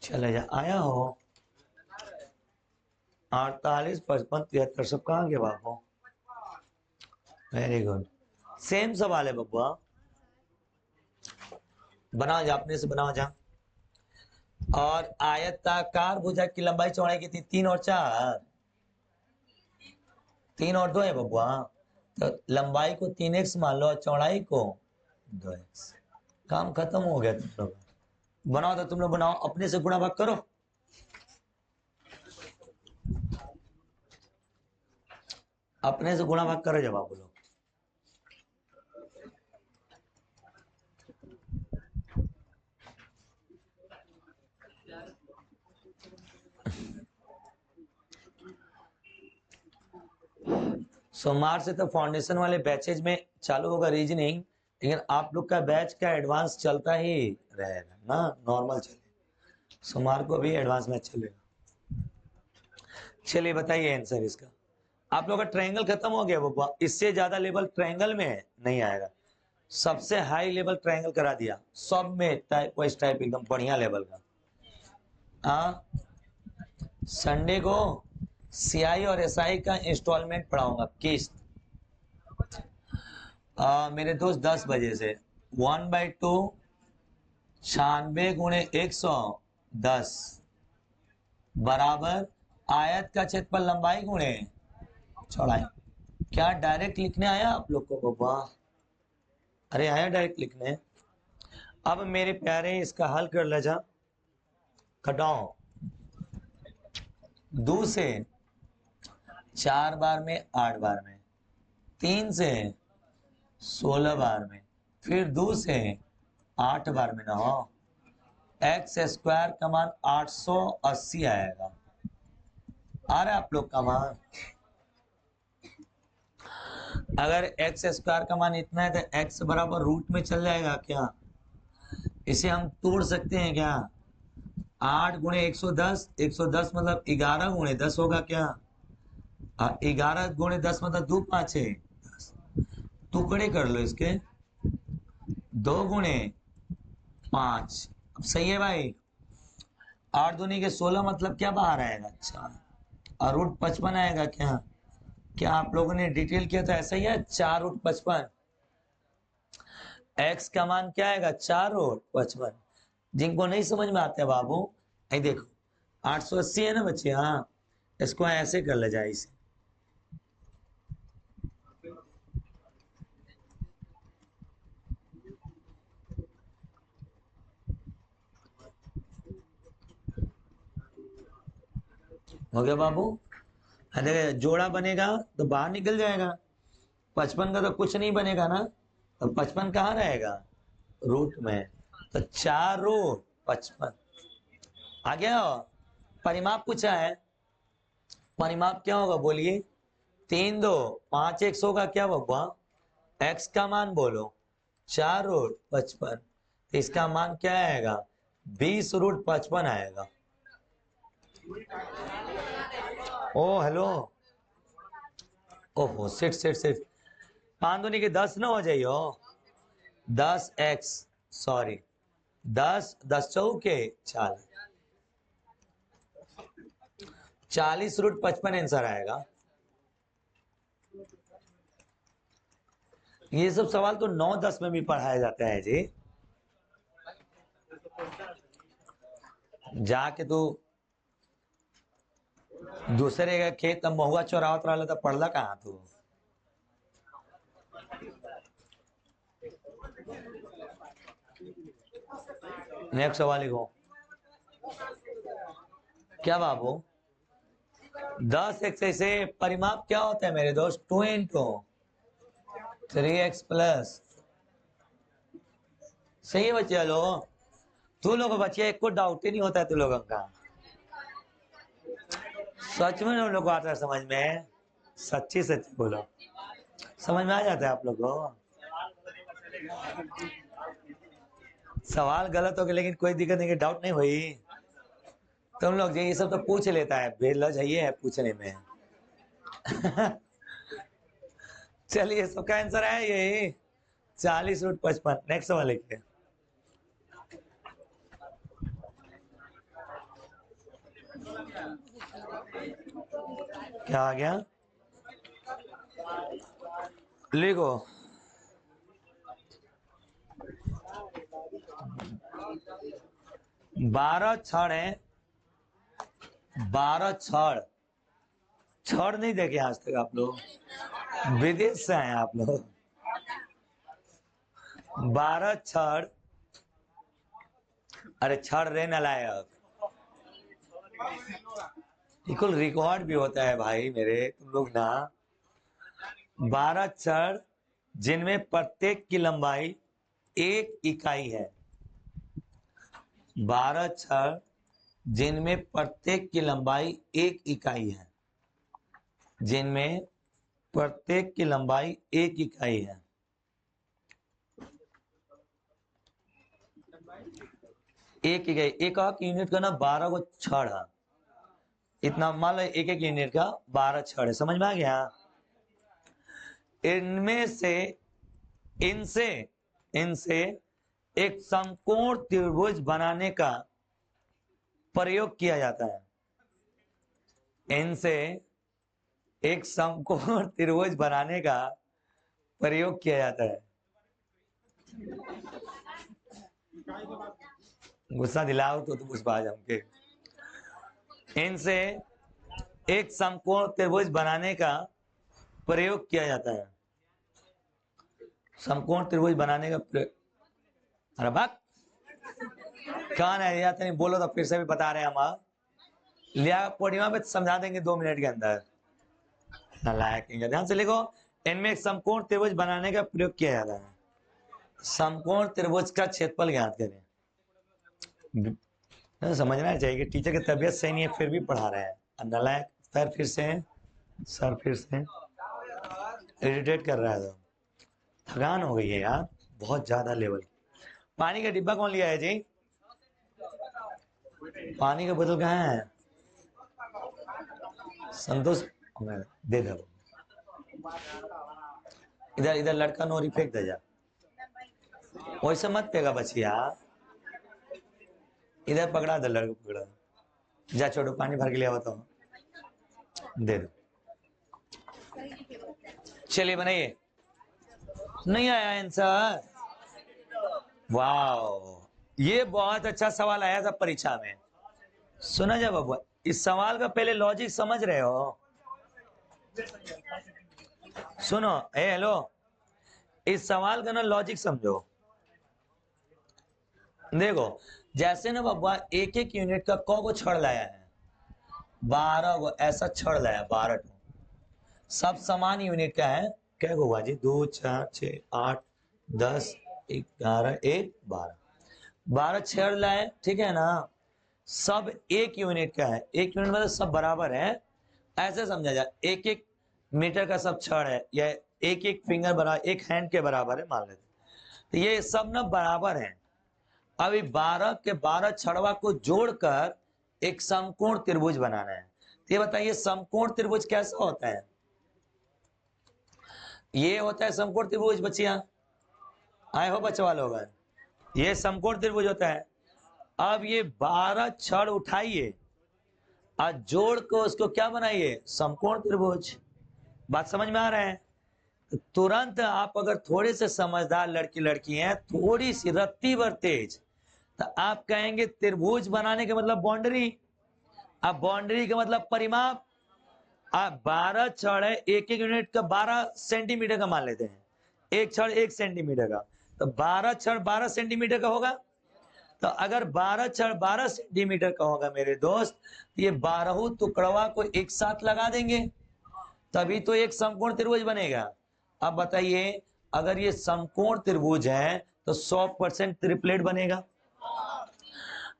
चले जा, आया हो 48, 55, 73 सब कहाँ के बाबू? वेरी गुड, सेम सवाल है बबुआ, बनाओ जा, अपने से बनाओ जा। और आयताकार भुजा की लंबाई चौड़ाई कितनी? 3 और 4, 3 और 2 है बबुआ। तो लंबाई को 3x मान लो और चौड़ाई को 2x। काम खत्म हो गया। तुम लोग बनाओ, तो तुम लोग बनाओ, अपने से गुणा भाग करो। अपने से गुणा भाग करो जवाब बोलो। सोमवार से तो फाउंडेशन वाले बैचेज में चालू होगा रीजनिंग, लेकिन आप लोग का बैच का एडवांस चलता ही रहेगा ना, नॉर्मल चलेगा। सोमवार को भी एडवांस मैच चलेगा। चलिए बताइए आंसर इसका। आप लोग का ट्रायंगल खत्म हो गया बब्बा, इससे ज्यादा लेवल ट्रायंगल में नहीं आएगा। सबसे हाई लेवल ट्रायंगल करा दिया, सब में टाइप वाइज टाइप एकदम बढ़िया लेवल का। हाँ, संडे को सीआई और एसआई का इंस्टॉलमेंट पढ़ाऊंगा, किस्त। मेरे दोस्त 10 बजे से 1/2 96 × 110 बराबर आयत का क्षेत्रफल लंबाई गुणे चौड़ाई। क्या डायरेक्ट लिखने आया आप लोग को? वाह, अरे आया डायरेक्ट लिखने। अब मेरे प्यारे इसका हल कर ले जा। घटाओ 2 से 4 बार में 8 बार में, 3 से 16 बार में, फिर 2 से 8 बार में ना हो। एक्स स्क्वायर का मान 880 आएगा। आ रहा है आप लोग का मान? अगर एक्स स्क्वायर का मान इतना है तो एक्स बराबर रूट में चल जाएगा क्या? इसे हम तोड़ सकते हैं क्या? 8 गुणे 110, 110 मतलब 11 गुणे 10 होगा क्या? 11 गुणे 10 मतलब 2 5 है, टुकड़े कर लो इसके, 2 गुणे 5। अब सही है भाई। 8 दूनी के 16 मतलब क्या बाहर आएगा? अच्छा, और रूट 55 आएगा क्या? क्या आप लोगों ने डिटेल किया था ऐसा ही है? 4 रूट 55। एक्स का मान क्या आएगा? 4 रूट 55। जिनको नहीं समझ में आते बाबू, ये देखो 880 है ना बच्चे, हाँ इसको ऐसे कर ले जाए इसे। हो गया बाबू? अरे जोड़ा बनेगा तो बाहर निकल जाएगा। 55 का तो कुछ नहीं बनेगा ना, तो 55 कहाँ रहेगा? रूट में। तो 4 रूट 55 आ गया। परिमाप पूछा है, परिमाप क्या होगा बोलिए? 3 2 5 100 का क्या होगा? एक्स का मान बोलो। 4 रूट 55, तो इसका मान क्या आएगा? 20 रूट 55 आएगा। ओ हेलो, ओहो सिट सिट सिट, 5 दूनी के 10 ना हो जाइयो। 10 एक्स, सॉरी 10 10 चौके 40, 40 रूट 55 आंसर आएगा। ये सब सवाल तो 9 10 में भी पढ़ाया जाता है जी। जाके तू दूसरे का खेत महुआ चोरावत रहा तो पढ़ला कहाँ तू? नेक्स्ट सवाल लिखो। क्या बाबू? 10 एक्स से परिमाप क्या होता है मेरे दोस्त? 2 इंटू 3x प्लस। सही है बच्चे? हेलो, तू लोग बच्चे एक को डाउट ही नहीं होता है तू लोगों का। सच में उन लोग को आता है समझ में? सच्ची सच्ची बोलो, समझ में आ जाता है आप लोग को? सवाल गलत हो गया लेकिन कोई दिक्कत नहीं, डाउट नहीं हुई। तुम लोग ये सब तो पूछ लेता है, बेलज है ये है पूछने में। चलिए सबका आंसर है ये 40 रूट 55। नेक्स्ट सवाल लिखिए। क्या आ गया? लिखो। 12 छड़ है, 12 छड़। छड़ नहीं देखे आज तक आप लोग? विदेश से आए आप लोग। 12 छड़, अरे छड़ रे नालायक, बिल्कुल रिकॉर्ड भी होता है भाई मेरे, तुम लोग ना। 12 छड़ जिनमें प्रत्येक की लंबाई 1 इकाई है। 12 छड़ जिनमें प्रत्येक की लंबाई 1 इकाई है, जिनमें प्रत्येक की लंबाई 1 इकाई है। एक इकाई, एक यूनिट का ना 12 को छड़ है, इतना मान लो एक एक यूनिट का 12 छड़ है। समझ में आ गया? इनमें से इनसे इनसे एक समकोण त्रिभुज बनाने का प्रयोग किया जाता है। इनसे एक समकोण त्रिभुज बनाने का प्रयोग किया जाता है। गुस्सा दिलाओ तो पुष्पा हमके। इनसे एक समकोण त्रिभुज बनाने का प्रयोग किया जाता है। समकोण त्रिभुज बनाने का प्रयोग, अरे बात कौन है यार, नहीं बोलो तो फिर से भी बता रहे हैं हम। लिया पूर्णिमा पे समझा देंगे 2 मिनट के अंदर। नालायक, ध्यान से लिखो। इनमें एक समकोण त्रिभुज बनाने का प्रयोग किया जाता है। समकोण त्रिभुज का क्षेत्रफल ज्ञात करें। समझना चाहिए कि टीचर की तबीयत सही नहीं है फिर भी पढ़ा रहे हैं। नालायक सर फिर से इरिटेट कर रहा है। तो थकान हो गई है यार बहुत ज्यादा लेवल। पानी का डिब्बा कौन लिया है जी? पानी का बोतल कहाँ है? संतोष दे दो। इधर इधर लड़का नोरी फेंक दे जा। वैसे मत फेंका बचिया, इधर पकड़ा दे, लड़का पकड़ा जा। छोटू पानी भर के लिया बताओ, दे दो। चलिए बनाइए। नहीं आया आंसर? वाह, ये बहुत अच्छा सवाल आया था परीक्षा में। सुना जा बाबू, इस सवाल का पहले लॉजिक समझ रहे हो? सुनो, हेलो, इस सवाल का ना लॉजिक समझो। देखो, जैसे ना बब्बा एक एक यूनिट का को छड़ लाया है, 12 को ऐसा छड़ लाया, 12 सब समान यूनिट का है। क्या हुआ जी? 2 4 6 8 10 11 1 12, 12 छड़ लाए, ठीक है ना? सब एक यूनिट का है। एक यूनिट मतलब सब बराबर है, ऐसे समझा जाए। एक एक मीटर का सब छड़ है, या एक एक फिंगर बराबर, एक हैंड के बराबर है मान लेते। तो ये सब ना बराबर है। अभी 12 के 12 छड़वा को जोड़कर एक समकोण त्रिभुज बनाना है। तो ये बताइए समकोण त्रिभुज कैसा होता है? ये होता है समकोण त्रिभुज बच्चिया, आए हो बच्चा लोग, ये समकोण त्रिभुज होता है। अब ये 12 छड़ उठाइए और जोड़ को उसको क्या बनाइए? समकोण त्रिभुज। बात समझ में आ रहा है? तो तुरंत आप अगर थोड़े से समझदार लड़की लड़की हैं, थोड़ी सी रत्ती भर तेज, तो आप कहेंगे त्रिभुज बनाने के मतलब बाउंड्री, अब बाउंड्री का मतलब परिमाप। अब 12 छड़ है, एक एक यूनिट का 12 सेंटीमीटर का मान लेते हैं, एक छड़ 1 सेंटीमीटर का, तो 12 छड़ 12 सेंटीमीटर का होगा। तो अगर 12 छड़ 12 सेंटीमीटर का होगा मेरे दोस्त, तो ये 12 टुकड़वा को एक साथ लगा देंगे, तभी तो एक समकोण त्रिभुज बनेगा। अब बताइए, अगर ये समकोण त्रिभुज है तो 100% त्रिप्लेट बनेगा।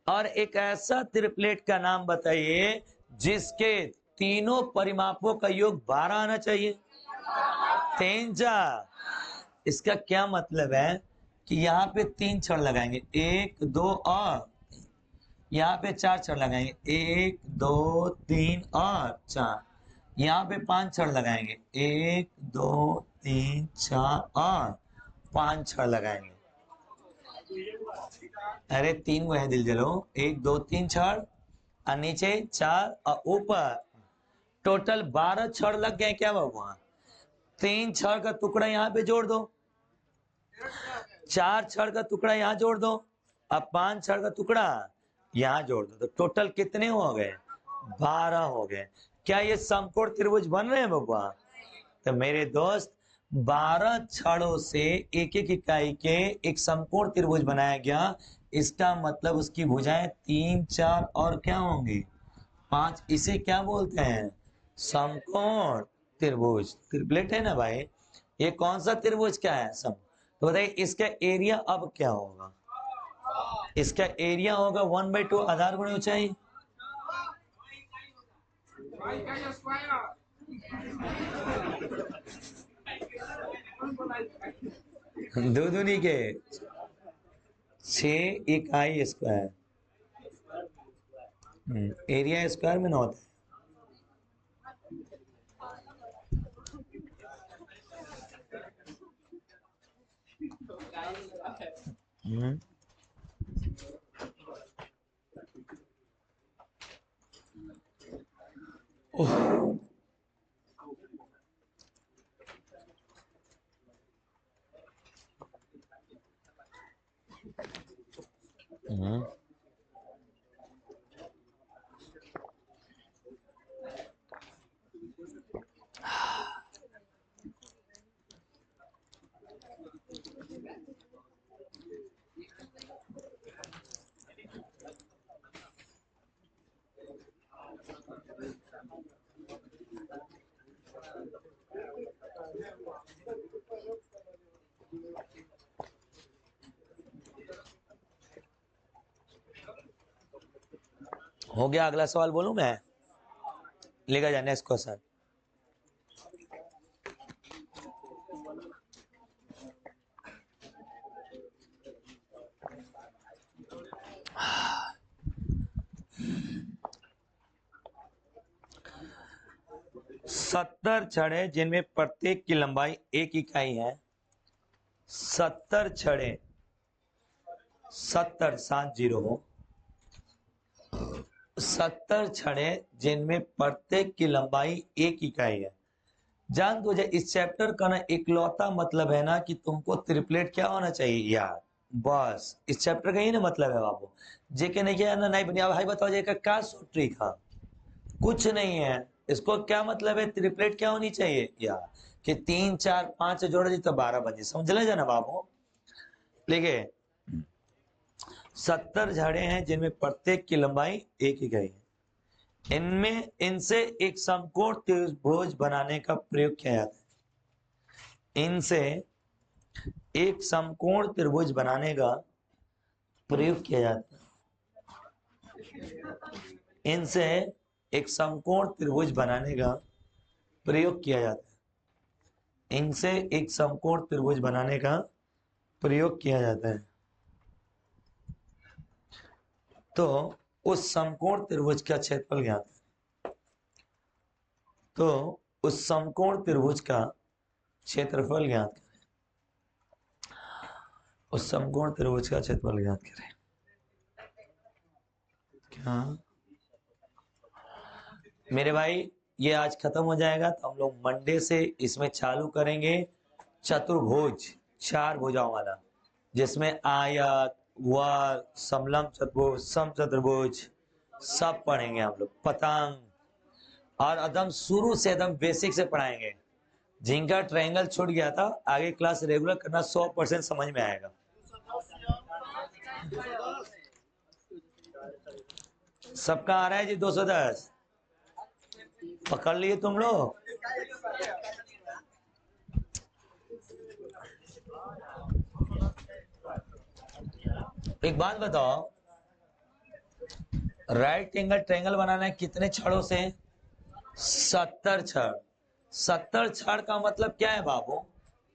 और एक ऐसा त्रिप्लेट का नाम बताइए जिसके तीनों परिमापों का योग 12 आना चाहिए। 3 4, इसका क्या मतलब है कि यहाँ पे 3 छड़ लगाएंगे, 1 2 और यहाँ पे 4 छड़ लगाएंगे, 1 2 3 और 4, यहाँ पे 5 छड़ लगाएंगे, 1 2 3 4 और 5 छड़ लगाएंगे। अरे 3 को है दिल जलो, 1 2 3 छड़ और नीचे 4 और ऊपर टोटल 12 छड़ लग गए। क्या बाबू? 3 छड़ का टुकड़ा यहाँ पे जोड़ दो, 4 छड़ का टुकड़ा यहाँ जोड़ दो, अब 5 छड़ का टुकड़ा यहाँ जोड़ दो, तो टोटल कितने हो गए? 12 हो गए। क्या ये समकोण त्रिभुज बन रहे हैं बबुआ? तो मेरे दोस्त 12 छड़ों से एक एक इकाई के एक समकोण त्रिभुज बनाया गया। इसका मतलब उसकी भुजाएं 3 4 और क्या होंगी? 5। इसे क्या बोलते हैं? समकोण त्रिभुज। त्रिप्लेट है ना भाई। ये कौन सा त्रिभुज क्या है? सम। तो बताइए इसका एरिया अब क्या होगा? इसका एरिया होगा 1/2 आधार गुणे ऊंचाई। दो दूनी के 6 इकाई स्क्वायर, एरिया स्क्वायर में ना होता है। हम्म ओह, हो गया, अगला सवाल बोलूं मैं, लेकर जा नेक्स्ट क्वेश्चन। सत्तर छड़े जिनमें प्रत्येक की लंबाई 1 इकाई है। 70 छड़े, 70 70 70 छड़े जिनमें प्रत्येक की लंबाई 1 इकाई है। जान दो, इस चैप्टर का ना इकलौता मतलब है ना कि तुमको ट्रिपलेट क्या होना चाहिए यार, बस इस चैप्टर का ही ना मतलब है बाबू। जेके नहीं किया ना, नहीं बनिया भाई, बताओ जेके क्या ट्रिक है? कुछ नहीं है। इसको क्या मतलब है, ट्रिपलेट क्या होनी चाहिए यार, कि 3 4 5 जोड़ दी तो 12 बजे, समझ ले जाना बाबू। देखिए 70 झाड़े हैं जिनमें प्रत्येक की लंबाई 1 इकाई है। इनसे एक समकोण त्रिभुज बनाने का प्रयोग किया जाता है। इनसे एक समकोण त्रिभुज बनाने का प्रयोग किया जाता है। इनसे एक समकोण त्रिभुज बनाने का प्रयोग किया जाता है। इनसे एक समकोण त्रिभुज बनाने का प्रयोग किया जाता है। तो उस समकोण त्रिभुज का क्षेत्रफल ज्ञात है। तो उस समकोण त्रिभुज का क्षेत्रफल ज्ञात करें। उस समकोण त्रिभुज का क्षेत्रफल ज्ञात करें। क्या मेरे भाई, ये आज खत्म हो जाएगा तो हम लोग मंडे से इसमें चालू करेंगे चतुर्भुज, 4 भुजाओं वाला, जिसमें आयत, वर्ग, समलंब चतुर्भुज, समचतुर्भुज सब पढ़ेंगे हम लोग, पतंग, और एकदम शुरू से एकदम बेसिक से पढ़ाएंगे। जिनका ट्रायंगल छूट गया था, आगे क्लास रेगुलर करना 100% समझ में आएगा। सबका आ रहा है जी 210? पकड़ लिए तुम लोग? एक बात बताओ, राइट एंगल ट्रायंगल बनाना है कितने छड़ों से? 70 छड़। 70 छड़ का मतलब क्या है बाबू?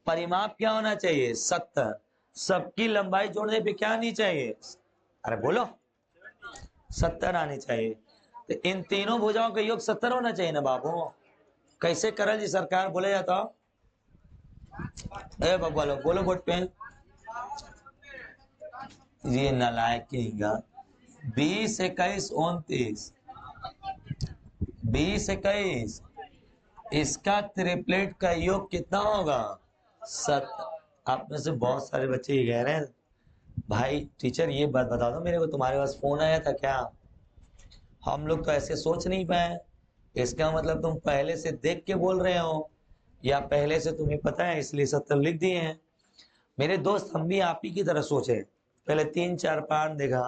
परिमाप क्या होना चाहिए? 70। सबकी लंबाई जोड़ने पे क्या आनी चाहिए? अरे बोलो, 70 आनी चाहिए। तो इन तीनों भुजाओं का योग 70 होना चाहिए ना बाबू। कैसे करल जी सरकार, बोले जाता? ए बाबू बोलो, बोलो बोट पे। ये नालायक कहेगा। 20 21 29, 20 21, इसका ट्रिपलेट का योग कितना होगा? 70। आप में से बहुत सारे बच्चे ये कह रहे हैं भाई टीचर ये बात बता दो मेरे को, तुम्हारे पास फोन आया था क्या? हम लोग तो ऐसे सोच नहीं पाए। इसका मतलब तुम पहले से देख के बोल रहे हो, या पहले से तुम्हें पता है इसलिए 70 लिख दिए हैं। मेरे दोस्त, हम भी आप ही की तरह सोचे। पहले 3 4 5 देगा,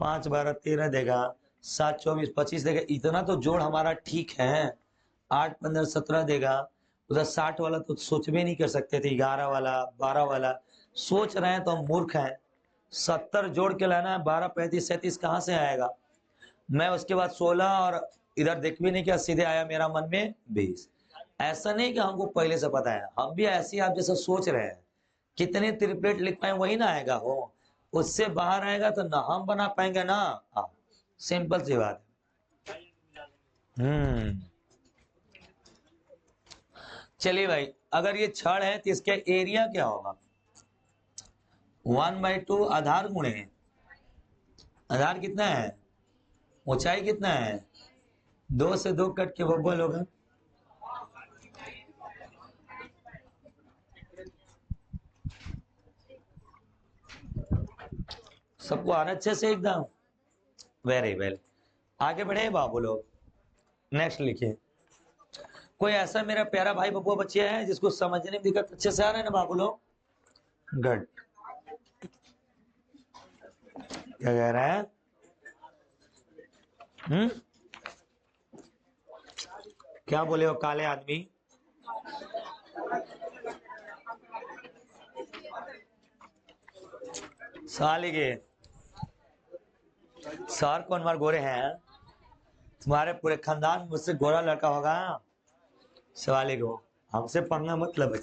5 12 13 देगा, 7 24 25 देगा, इतना तो जोड़ हमारा ठीक है। 8 15 17 देगा, उधर 60 वाला तो सोच भी नहीं कर सकते थे, 11 वाला 12 वाला सोच रहे हैं तो हम मूर्ख हैं। 70 जोड़ के लाना है, 12 35 37 कहाँ से आएगा? मैं उसके बाद 16 और इधर देख भी नहीं किया, सीधे आया मेरा मन में 20। ऐसा नहीं कि हमको पहले से पता है, हम भी ऐसे ही आप जैसा सोच रहे हैं। कितने ट्रिपलेट लिख पाए वही ना आएगा, हो उससे बाहर आएगा तो ना हम बना पाएंगे ना। सिंपल सी बात है। चलिए भाई, अगर ये छड़ है तो इसका एरिया क्या होगा? 1/2 आधार गुणे, आधार कितना है, ऊंचाई कितना है, 2 से 2 कट के बब्बल होगा। सबको आ रहा अच्छे से एकदम? Very well. आगे बढ़े बाबू लोग, नेक्स्ट लिखिए। कोई ऐसा मेरा प्यारा भाई बबुआ बच्चिया है जिसको समझने में दिक्कत अच्छे से आ रहा है ना बाबू लोग? गुड। क्या कह रहा है? क्या बोले हो काले आदमी? साले के सर कौन बार गोरे हैं? तुम्हारे पूरे खानदान मुझसे गोरा लड़का होगा। सवाले को हमसे पंगा मतलब है।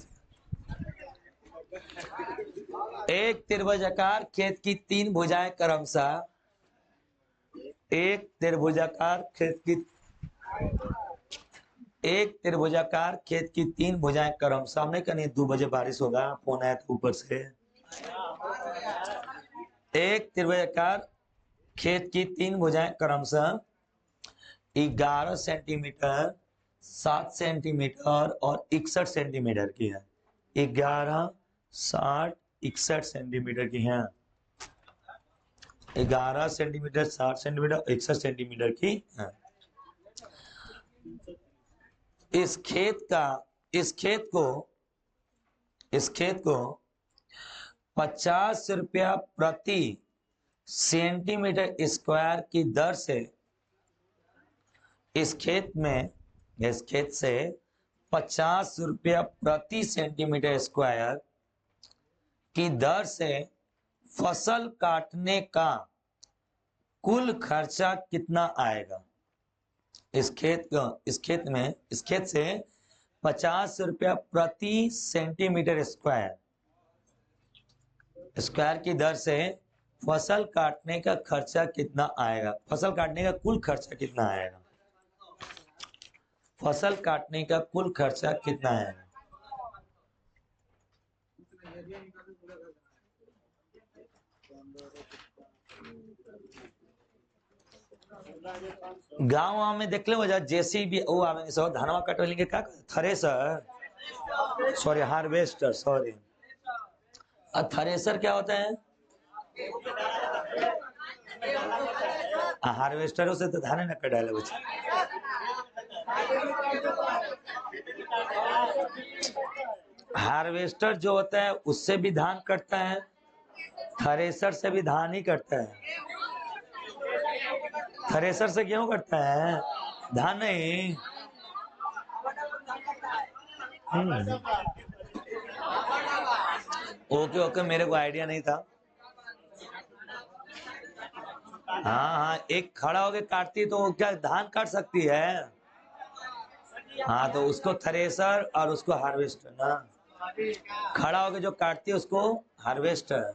एक त्रिभुजाकार खेत की तीन भुजाएं क्रमशः एक त्रिभुजाकार खेत की तीन भुजाएं क्रमशः। हमने कहा नहीं 2 बजे बारिश होगा, फोन आया था ऊपर से। एक त्रिभुजाकार खेत की तीन भुजाएं क्रमशः 11 सेंटीमीटर, 7 सेंटीमीटर और 61 सेंटीमीटर की है। 11, 60, 61 सेंटीमीटर की है। 11 सेंटीमीटर, 60 सेंटीमीटर, 61 सेंटीमीटर की है। इस खेत को 50 रुपया प्रति सेंटीमीटर स्क्वायर की दर से इस खेत से 50 रुपया प्रति सेंटीमीटर स्क्वायर की दर से फसल काटने का कुल खर्चा कितना आएगा? इस खेत से 50 रुपया प्रति सेंटीमीटर स्क्वायर की दर से फसल काटने का खर्चा कितना आएगा? फसल काटने का कुल खर्चा कितना आएगा? फसल काटने का कुल खर्चा कितना आएगा? गाँव में देख ले वजह जेसीबी वो आवे सो धानवा कटवे लेंगे का thresher, sorry harvester, sorry. Thresher क्या होता है? हार्वेस्टरों से तो धान न कटाले बच्चे। हार्वेस्टर जो होता है उससे भी धान कटता है, थ्रेसर से भी धान ही कटता है। थ्रेसर से क्यों कटता है? धान नहीं। ओके ओके, मेरे को आइडिया नहीं था। हाँ, एक खड़ा होके काटती तो वो क्या धान काट सकती है? हाँ, तो उसको थ्रेसर और उसको हार्वेस्टर ना। खड़ा होके जो काटती है उसको हार्वेस्टर,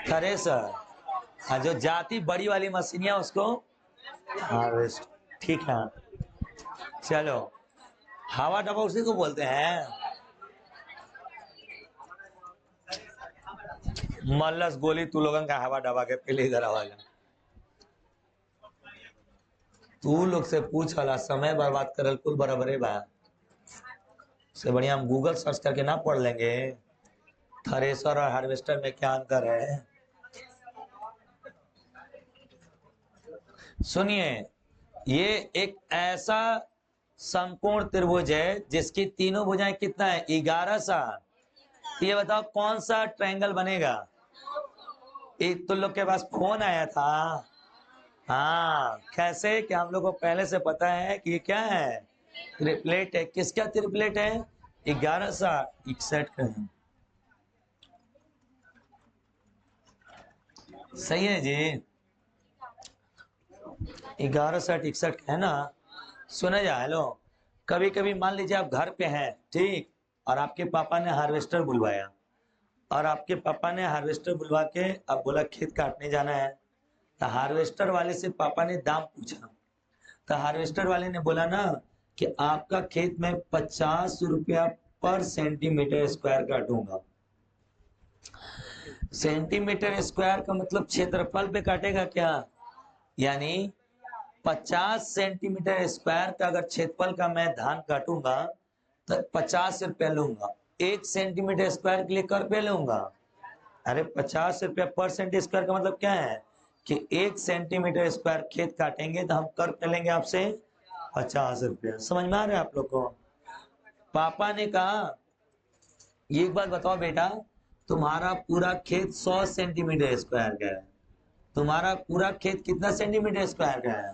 थ्रेसर। हाँ, जो जाती बड़ी वाली मशीनियां उसको हार्वेस्ट। ठीक है, चलो। हवा डबा उसी को बोलते हैं। मल्लस गोली तू लोगन का हवा डबा के पहले इधर आवाज। तू लोग से पूछ वाला समय बर्बाद करल कुल बराबर बा। से बढ़िया हम गूगल सर्च करके ना पढ़ लेंगे थ्रेसर और हार्वेस्टर में क्या अंतर है। सुनिए, ये एक ऐसा समकोण त्रिभुज है जिसकी तीनों भुजाएं कितना है? 11 ये बताओ कौन सा ट्रायंगल बनेगा? एक तुम लोग के पास फोन आया था। हाँ, कैसे कि हम लोग को पहले से पता है कि ये क्या है? ट्रिपलेट है। किसका ट्रिपलेट है? 1161 का है। सही है जी, 1161 है ना। सुने जा, हेलो। कभी कभी मान लीजिए आप घर पे हैं, ठीक, और आपके पापा ने हार्वेस्टर बुलवाया, और आपके पापा ने हार्वेस्टर बुलवा के अब बोला खेत काटने जाना है। तो हार्वेस्टर वाले से पापा ने दाम पूछा, तो हार्वेस्टर वाले ने बोला ना कि आपका खेत में 50 रुपया पर सेंटीमीटर स्क्वायर काटूंगा। सेंटीमीटर स्क्वायर का मतलब क्षेत्रफल पे काटेगा क्या? यानी 50 सेंटीमीटर स्क्वायर का अगर क्षेत्रफल का मैं धान काटूंगा तो 50 रुपया लूंगा। 1 सेंटीमीटर स्क्वायर के लिए कर पे लूंगा। अरे 50 रुपया पर सेंटी स्क्वायर का मतलब क्या है कि 1 सेंटीमीटर स्क्वायर खेत काटेंगे तो हम कर पे लेंगे आपसे 50 रुपया। समझ में आ रहा है आप लोग को? पापा ने कहा ये एक बात बताओ बेटा, तुम्हारा पूरा खेत 100 सेंटीमीटर स्क्वायर का है। तुम्हारा पूरा खेत कितना सेंटीमीटर स्क्वायर का है?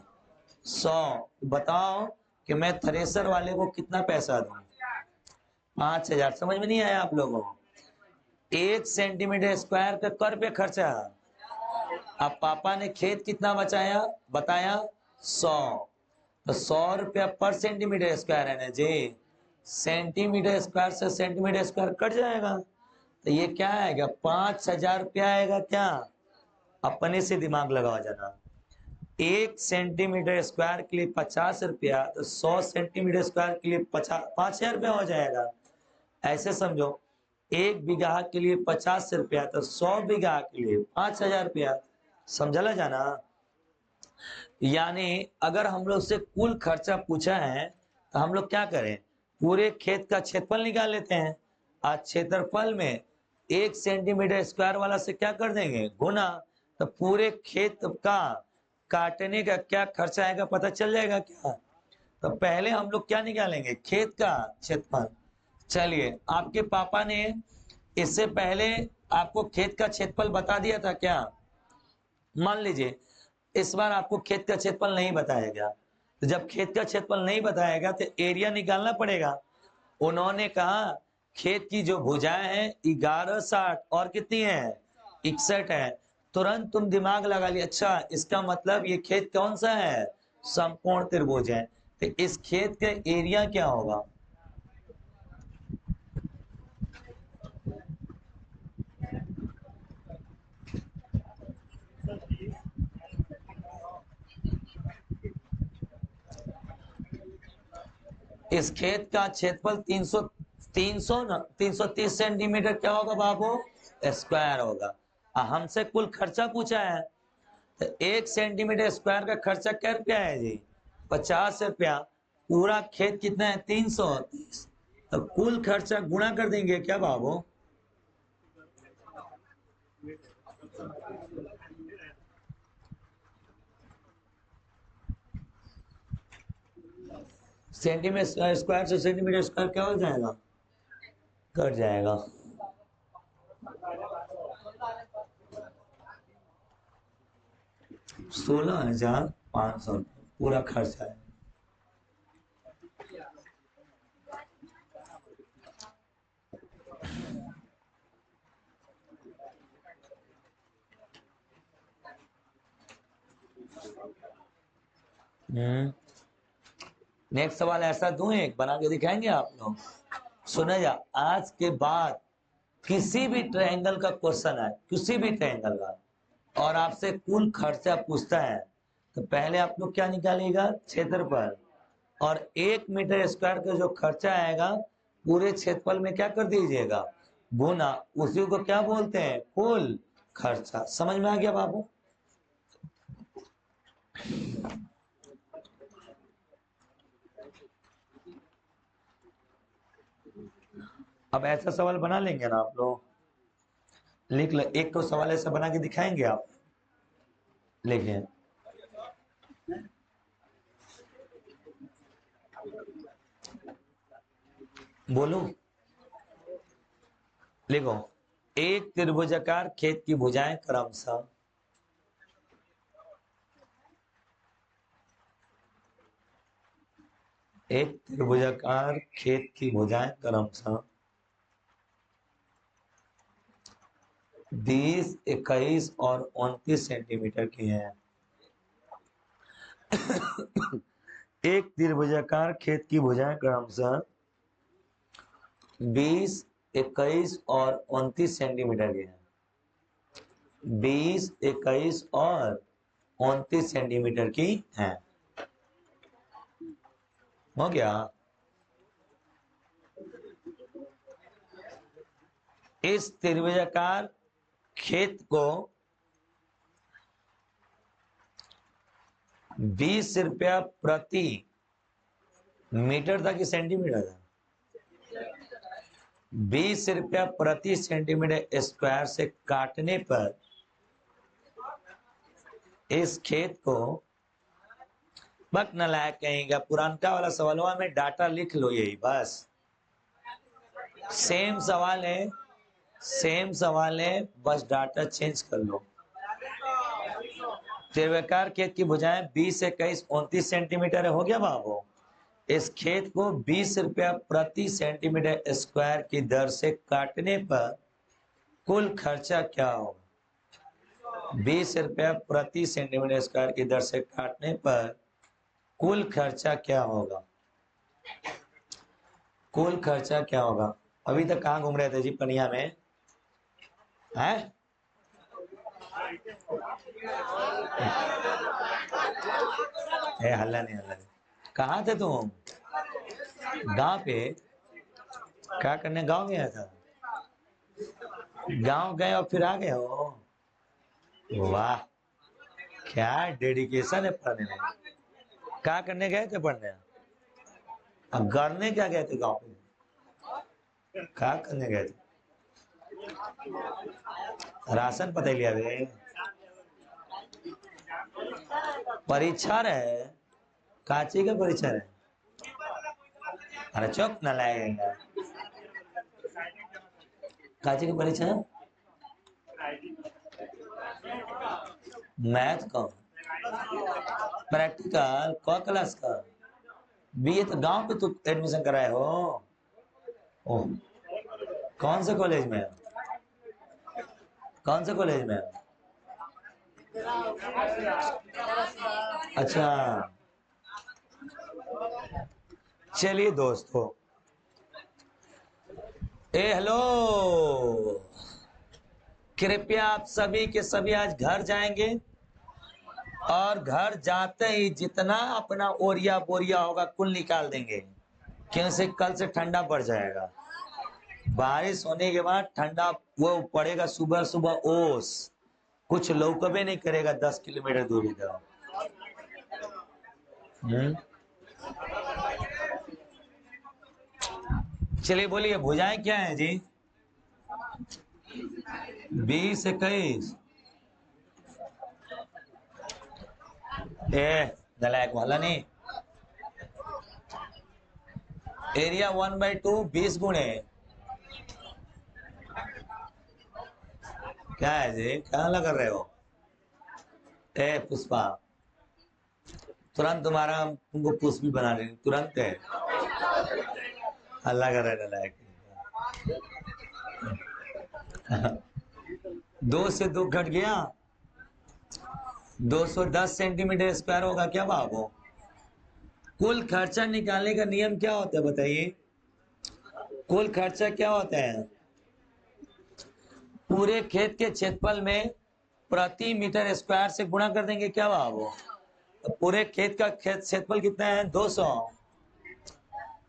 100। बताओ कि मैं थ्रेसर वाले को कितना पैसा दूं? 5000। समझ में नहीं आया आप लोगों को? 1 सेंटीमीटर स्क्वायर का कर पे खर्चा। अब पापा ने खेत कितना बचाया बताया? 100। तो 100 रुपया पर सेंटीमीटर स्क्वायर है ना जी। सेंटीमीटर स्क्वायर से सेंटीमीटर स्क्वायर कट जाएगा, तो ये क्या आएगा? 5000 रुपया आएगा। क्या? अपने से दिमाग लगाओ जना। 1 सेंटीमीटर स्क्वायर के लिए 50 रुपया, तो 100 सेंटीमीटर स्क्वायर के लिए 5000 रुपया हो जाएगा। ऐसे समझो, 1 बीघा के लिए 50 रुपया, तो 100 बीघा के लिए 5000 रुपया। समझला जाना? यानी अगर हम लोग से कुल खर्चा पूछा है तो हम लोग क्या करें? पूरे खेत का क्षेत्रफल निकाल लेते हैं। आज क्षेत्रफल में 1 सेंटीमीटर स्क्वायर वाला से क्या कर देंगे? गुना। तो पूरे खेत का काटने का क्या खर्चा आएगा पता चल जाएगा क्या? तो पहले हम लोग क्या निकालेंगे? खेत का क्षेत्रफल। चलिए, आपके पापा ने इससे पहले आपको खेत का क्षेत्रफल बता दिया था क्या? मान लीजिए इस बार आपको खेत का क्षेत्रफल नहीं बताया गया, तो जब खेत का क्षेत्रफल नहीं बताएगा तो एरिया निकालना पड़ेगा। उन्होंने कहा खेत की जो भुजाएं हैं 1160 और कितनी है? 61 है। तुरंत तुम दिमाग लगा लिया, अच्छा इसका मतलब ये खेत कौन सा है? समकोण त्रिभुज है। तो इस खेत का एरिया क्या होगा? इस खेत का क्षेत्रफल 330 सेंटीमीटर क्या होगा बाबू? स्क्वायर होगा। हमसे कुल खर्चा पूछा है, तो 1 सेंटीमीटर स्क्वायर का खर्चा क्या रुपया है जी? 50 रुपया। पूरा खेत कितना है? 330। तो कुल खर्चा गुणा कर देंगे क्या बाबू? सेंटीमीटर स्क्वायर से सेंटीमीटर स्क्वायर क्या हो जाएगा? कट जाएगा। ₹16,500 पूरा खर्चा है। नेक्स्ट सवाल ऐसा दूं, एक बना के दिखाएंगे आप लोग? सुने जा, आज के बाद किसी भी ट्रायंगल का क्वेश्चन है, किसी भी ट्रायंगल का, और आपसे कुल खर्चा पूछता है, तो पहले आप लोग क्या निकालिएगा? क्षेत्रफल। और 1 मीटर स्क्वायर का जो खर्चा आएगा पूरे क्षेत्रफल में क्या कर दीजिएगा? गुना। उसी को क्या बोलते हैं? कुल खर्चा। समझ में आ गया बाबू? अब ऐसा सवाल बना लेंगे ना आप लोग? लिख लो, एक तो सवाल ऐसा बना के दिखाएंगे आप? लिखिए। बोलू? लिखो। एक त्रिभुजाकार खेत की भुजाएं क्रमशः एक त्रिभुजाकार खेत की भुजाएं क्रमशः 20, 21 और 29 सेंटीमीटर की हैं। एक त्रिभुजाकार खेत की भुजाएं क्रमशः 20, 21 और 29 सेंटीमीटर की हैं। 20, 21 और 29 सेंटीमीटर की हैं। हो गया? इस त्रिभुजाकार खेत को 20 रुपया प्रति मीटर था कि सेंटीमीटर था? 20 रुपया प्रति सेंटीमीटर स्क्वायर से काटने पर इस खेत को, बक नलायक कहेगा, पुरानका वाला सवालों में डाटा लिख लो यही बस। सेम सवाल है, सेम सवाल है, बस डाटा चेंज कर लो। त्रिभुजाकार खेत की भुजाएं 20, 21, 29 सेंटीमीटर है, हो गया बाबू। इस खेत को 20 रुपया प्रति सेंटीमीटर स्क्वायर की दर से काटने पर कुल खर्चा क्या होगा? 20 रुपया प्रति सेंटीमीटर स्क्वायर की दर से काटने पर कुल खर्चा क्या होगा? कुल खर्चा क्या होगा? अभी तक कहाँ घूम रहे थे जी? पनिया में है? हल्ला नहीं, हल्ला नहीं। कहाँ थे तुम? गांव पे? क्या करने गांव गया था? गांव गए और फिर आ गए हो? वाह, क्या डेडिकेशन है पढ़ने में। क्या करने गए थे पढ़ने? अब करने क्या गए थे गांव पे? क्या करने गए थे? राशन पता लिया बे? परीक्षा रहे? काची का परीक्षा रहे? अरे चुप न लगेगा। काची की परीक्षा? मैथ का प्रैक्टिकल कौन क्लास का? बीए तो गांव पे तू एडमिशन कराए हो? ओह, कौन से कॉलेज में? कौन से कॉलेज में? अच्छा, चलिए दोस्तों, हेलो, कृपया आप सभी के सभी आज घर जाएंगे और घर जाते ही जितना अपना ओरिया बोरिया होगा कुल निकाल देंगे, क्योंकि कल से ठंडा पड़ जाएगा। बारिश होने के बाद ठंडा वो पड़ेगा, सुबह सुबह ओस, कुछ लौकबे नहीं करेगा 10 किलोमीटर दूरी का। चलिए बोलिए, भुजाएं क्या है जी? 20, 21। नलायक वाला नहीं। एरिया 1/2 20 गुणे क्या है जी? क्या लगा रहे हो? पुष्पा, तुरंत तुम्हारा तुमको पुष्पी बना देंगे तुरंत है। अल्लाह कर रहे लायक। 2 से 2 घट गया, 210 सेंटीमीटर स्क्वायर होगा क्या बाबू? कुल खर्चा निकालने का नियम क्या होता है बताइए? कुल खर्चा क्या होता है? पूरे खेत के क्षेत्रफल में प्रति मीटर स्क्वायर से गुणा कर देंगे क्या बाबू? तो पूरे खेत का क्षेत्रफल कितना है? 200।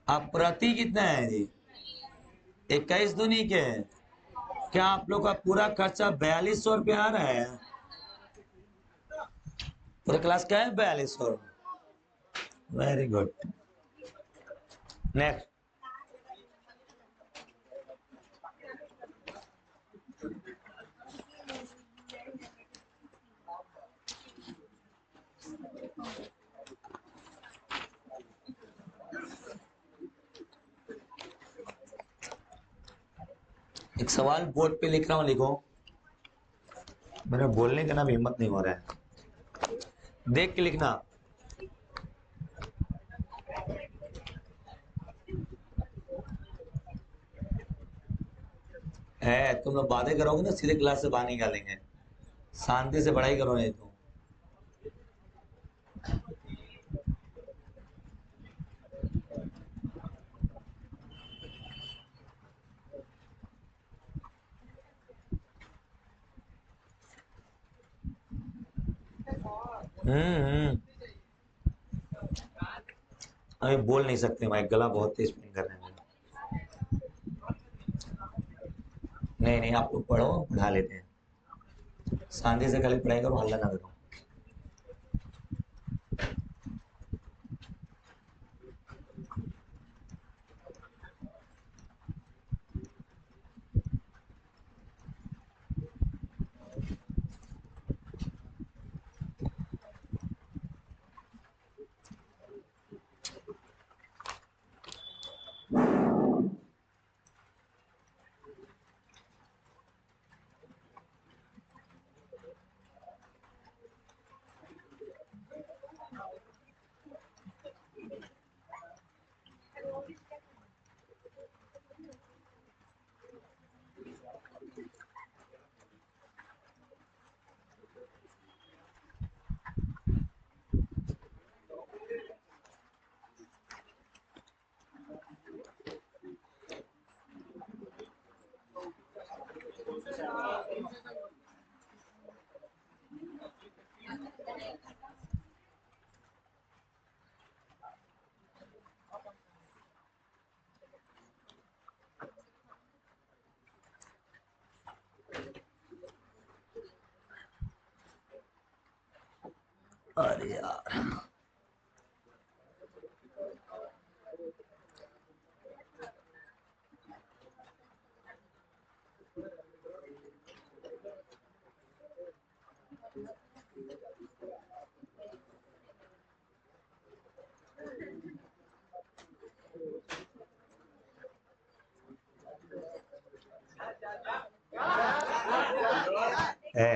अब प्रति कितना है जी? 21 दूनी के। क्या आप लोग का पूरा खर्चा 4200 रुपया आ रहा है? पूरा क्लास क्या है? 4200। Very good. नेक्स्ट। एक सवाल बोर्ड पे लिख रहा हूं, लिखो। मेरा बोलने का नाम हिम्मत नहीं हो रहा है, देख के लिखना। है तुम लोग बातें करोगे ना सीधे क्लास से बाहर निकालेंगे। शांति से पढ़ाई करो नहीं तो। अभी बोल नहीं सकते भाई, गला बहुत तेज पेन कर रहे हैं। नहीं नहीं, आप लोग पढ़ो, पढ़ा लेते हैं। शांति से खाली पढ़ाई करो, हल्ला ना करो। अरे यार है।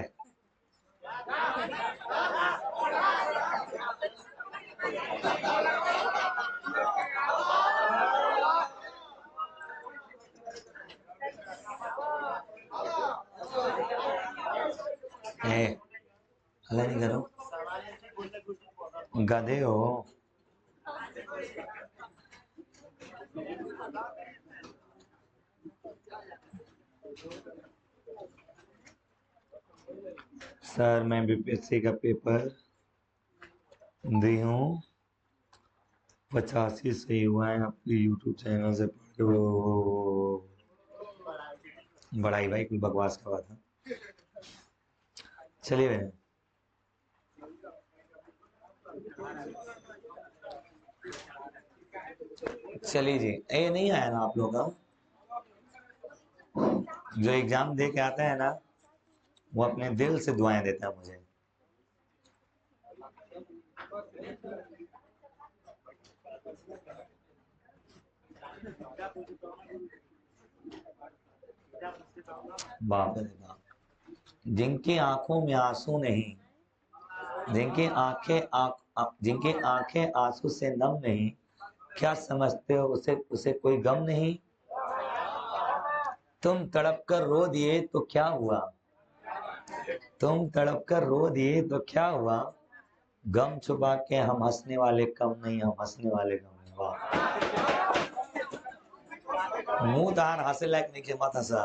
हल्ला नहीं करो, गधे हो। सर मैं बीपीएससी का पेपर दी हूँ, 85 सही हुआ है, आपके यूट्यूब चैनल से पढ़ के बड़ाई भाई कोई बकवास का बात है। चलिए भाई चलिए जी, ये नहीं आया ना आप लोग का? जो एग्जाम दे के आता है ना वो अपने दिल से दुआएं देता है मुझे। बाप रे बाप, जिनकी आंखों में आंसू नहीं, जिनकी आंखें आंसू से नम नहीं, क्या समझते हो उसे उसे कोई गम नहीं? तुम तड़प कर रो दिए तो क्या हुआ, तुम तड़प कर रो दिए तो क्या हुआ, गम छुपा के हम हंसने वाले कम नहीं, हम हंसने वाले कम नहीं। वाह, मुंह तार हंसे लायक नहीं, मत हंसा।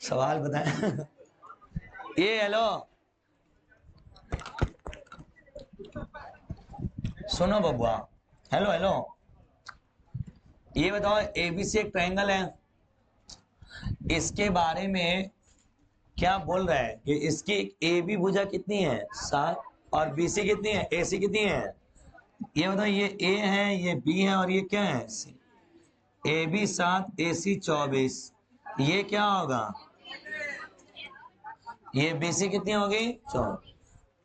सवाल बताएं। ये हेलो सुनो बबुआ, हेलो हेलो, ये बताओ एबीसी एक ट्रायंगल है, इसके बारे में क्या बोल रहा है कि इसकी ए बी भुजा कितनी है 7 और बी सी कितनी है, ए सी कितनी है? ये बताओ, ये ए है, ये बी है और ये क्या है सी। ए बी 7 ए सी 24, ये क्या होगा, ये बी सी कितनी होगी 24।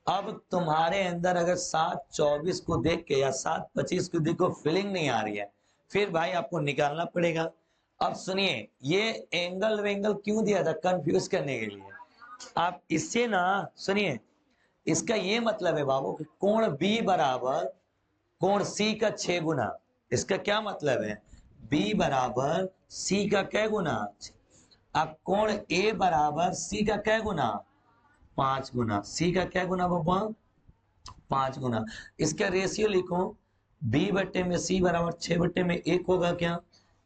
अब तुम्हारे अंदर अगर 7-24 को देख के या 7-25 को देखो फीलिंग नहीं आ रही है, फिर भाई आपको निकालना पड़ेगा। अब सुनिए, ये एंगल वेंगल क्यों दिया था, कंफ्यूज करने के लिए। आप इससे ना सुनिए, इसका ये मतलब है बाबू कि कोण बी बराबर कोण सी का 6 गुना। इसका क्या मतलब है, बी बराबर सी का क्या गुना। अब कोण ए बराबर सी का क्या गुना, 5 गुना। सी का क्या गुना बाबा, 5 गुना। इसका रेशियो लिखो, बी बट्टे में सी बराबर 6 बट्टे में 1 होगा क्या।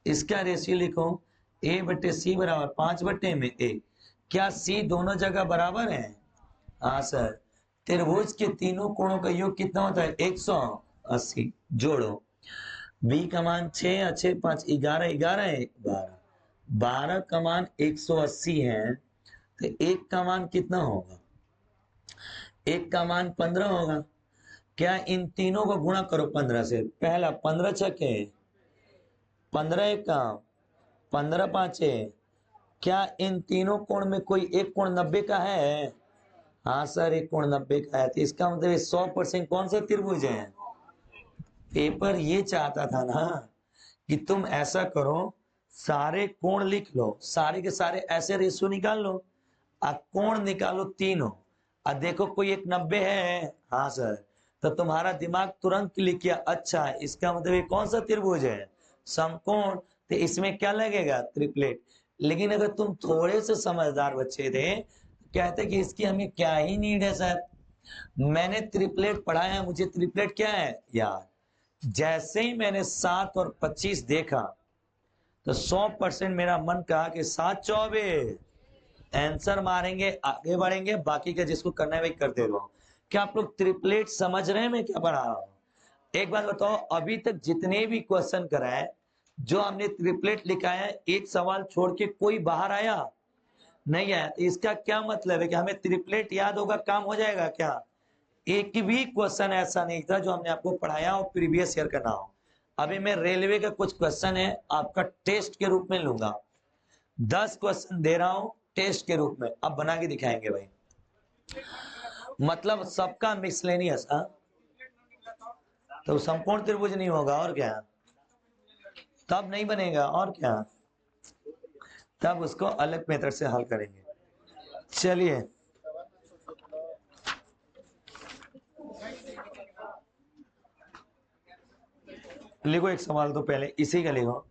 इसका रेशियो लिखो, ए बट्टे सी बराबर 5 बट्टे में 1। क्या सी दोनों जगह बराबर है? हाँ सर। त्रिभुज के तीनों कोणों का योग कितना होता है, 180। जोड़ो, बी का मान 6 अच्छे 5 11 11 12, 12 का मान 180 है, तो एक का मान कितना होगा, एक का मान 15 होगा। क्या इन तीनों को गुणा करो 15 से, पहला 15 छके 15 का 15 पांचे। क्या इन तीनों कोण में कोई एक कोण 90 का है? हाँ सर, एक कोण 90 का है, तो इसका मतलब 100% कौन सा त्रिभुज है। पेपर ये चाहता था ना कि तुम ऐसा करो, सारे कोण लिख लो, सारे के सारे ऐसे रेशियो निकाल लो, कोण निकालो तीनों, और देखो कोई एक 90 है। हाँ सर, तो तुम्हारा दिमाग तुरंत क्लिक किया, अच्छा इसका मतलब ये कौन सा त्रिभुज है, समकोण, तो इसमें क्या लगेगा, ट्रिपलेट। लेकिन अगर तुम थोड़े से समझदार बच्चे थे, कहते कि इसकी हमें क्या ही नीड है सर, मैंने ट्रिपलेट पढ़ा है, मुझे ट्रिपलेट क्या है यार। जैसे ही मैंने 7 और 25 देखा तो 100% मेरा मन कहा कि 7 24 आंसर मारेंगे, आगे बढ़ेंगे, बाकी का जिसको करना है वही करते रहो। क्या आप लोग ट्रिपलेट समझ रहे हैं मैं क्या पढ़ा रहा हूं? एक बात बताओ, अभी तक जितने भी क्वेश्चन कराए जो हमने ट्रिपलेट लिखा है, एक सवाल छोड़ के कोई बाहर आया? नहीं है। इसका क्या मतलब है कि हमें ट्रिपलेट याद होगा, काम हो जाएगा क्या? एक भी क्वेश्चन ऐसा नहीं था जो हमने आपको पढ़ाया और प्रीवियस ईयर का ना हो। अभी मैं रेलवे का कुछ क्वेश्चन है आपका टेस्ट के रूप में लूंगा, 10 क्वेश्चन दे रहा हूं टेस्ट के रूप में, अब बना के दिखाएंगे भाई। मतलब सबका मिसलेनियस। तो संपूर्ण त्रिभुज नहीं होगा और क्या, तब नहीं बनेगा और क्या, तब उसको अलग मेथड से हल करेंगे। चलिए लिखो एक सवाल तो पहले इसी का लिखो।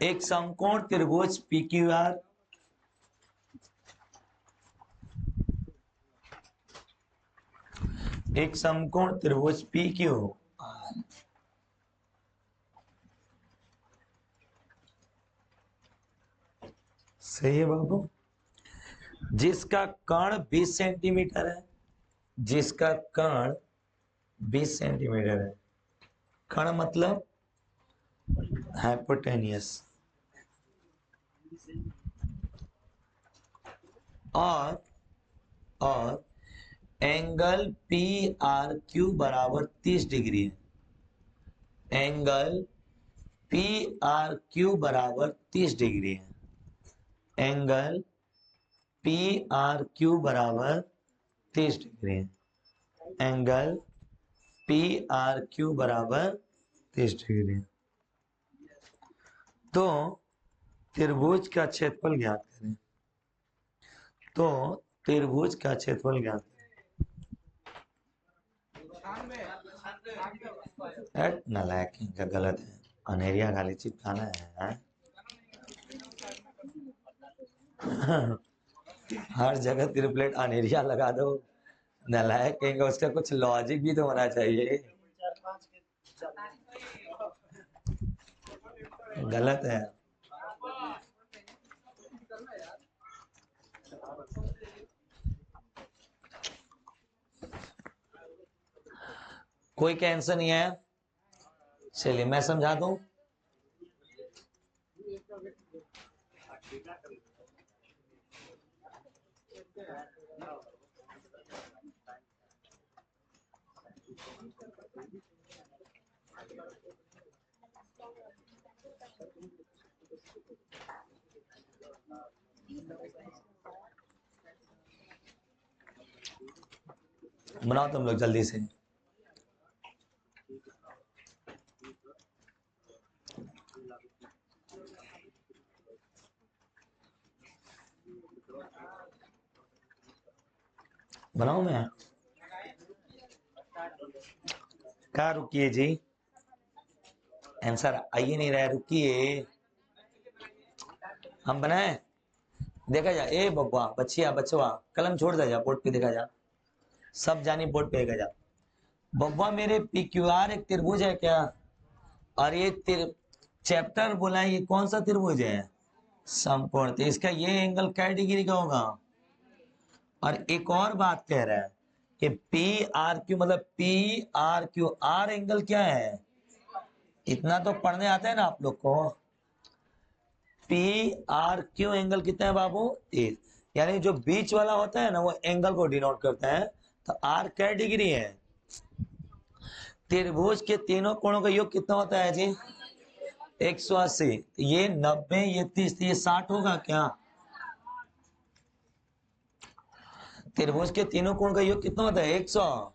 एक समकोण त्रिभुज PQR एक समकोण त्रिभुज PQR सही है बाबू, जिसका कर्ण 20 सेंटीमीटर है, जिसका कर्ण 20 सेंटीमीटर है, कर्ण मतलब हाइपोटेनियस, और एंगल PRQ बराबर 30 डिग्री है। एंगल PRQ बराबर 30 डिग्री है। एंगल PRQ बराबर 30 डिग्री है। एंगल PRQ बराबर 30 डिग्री है। तो त्रिभुज का क्षेत्रफल ज्ञात करें। तो त्रिभुज का क्षेत्रफल ज्ञात करें। नालायक इनका गलत है, अनेरिया खाली चिपकाना है। हर जगह ट्रिपलेट अनेरिया लगा दो, नालायक कहेंगे, उसका कुछ लॉजिक भी तो होना चाहिए। गलत है। कोई कैंसर नहीं है, चलिए मैं समझा दूं। बनाओ तुम लोग जल्दी से। बनाओ मैं क्या, रुकिए जी, आंसर आ ही नहीं रहा है, रुकिए। हम बनाए, देखा जा, ए बब्बा बच्चिया बचवा कलम छोड़ दे जा, बोर्ड पे देखा जा, सब जानी बोर्ड पे देखा जा। बब्बा मेरे PQR एक त्रिभुज है क्या? और ये चैप्टर बोला है, ये कौन सा त्रिभुज है? समकोण। तो इसका ये एंगल क्या डिग्री का होगा? और एक और बात कह रहा है कि PRQ मतलब PRQ, आर एंगल क्या है? इतना तो पढ़ने आता है ना आप लोग को। PRQ एंगल कितना है बाबू? 30, यानी जो बीच वाला होता है ना वो एंगल को डिनोट करता है। तो R क्या डिग्री है? त्रिभुज के तीनों कोणों का योग कितना होता है जी? 180। ये 90, ये 30, ये 60 होगा क्या? त्रिभुज के तीनों कोण का योग कितना होता है? 100।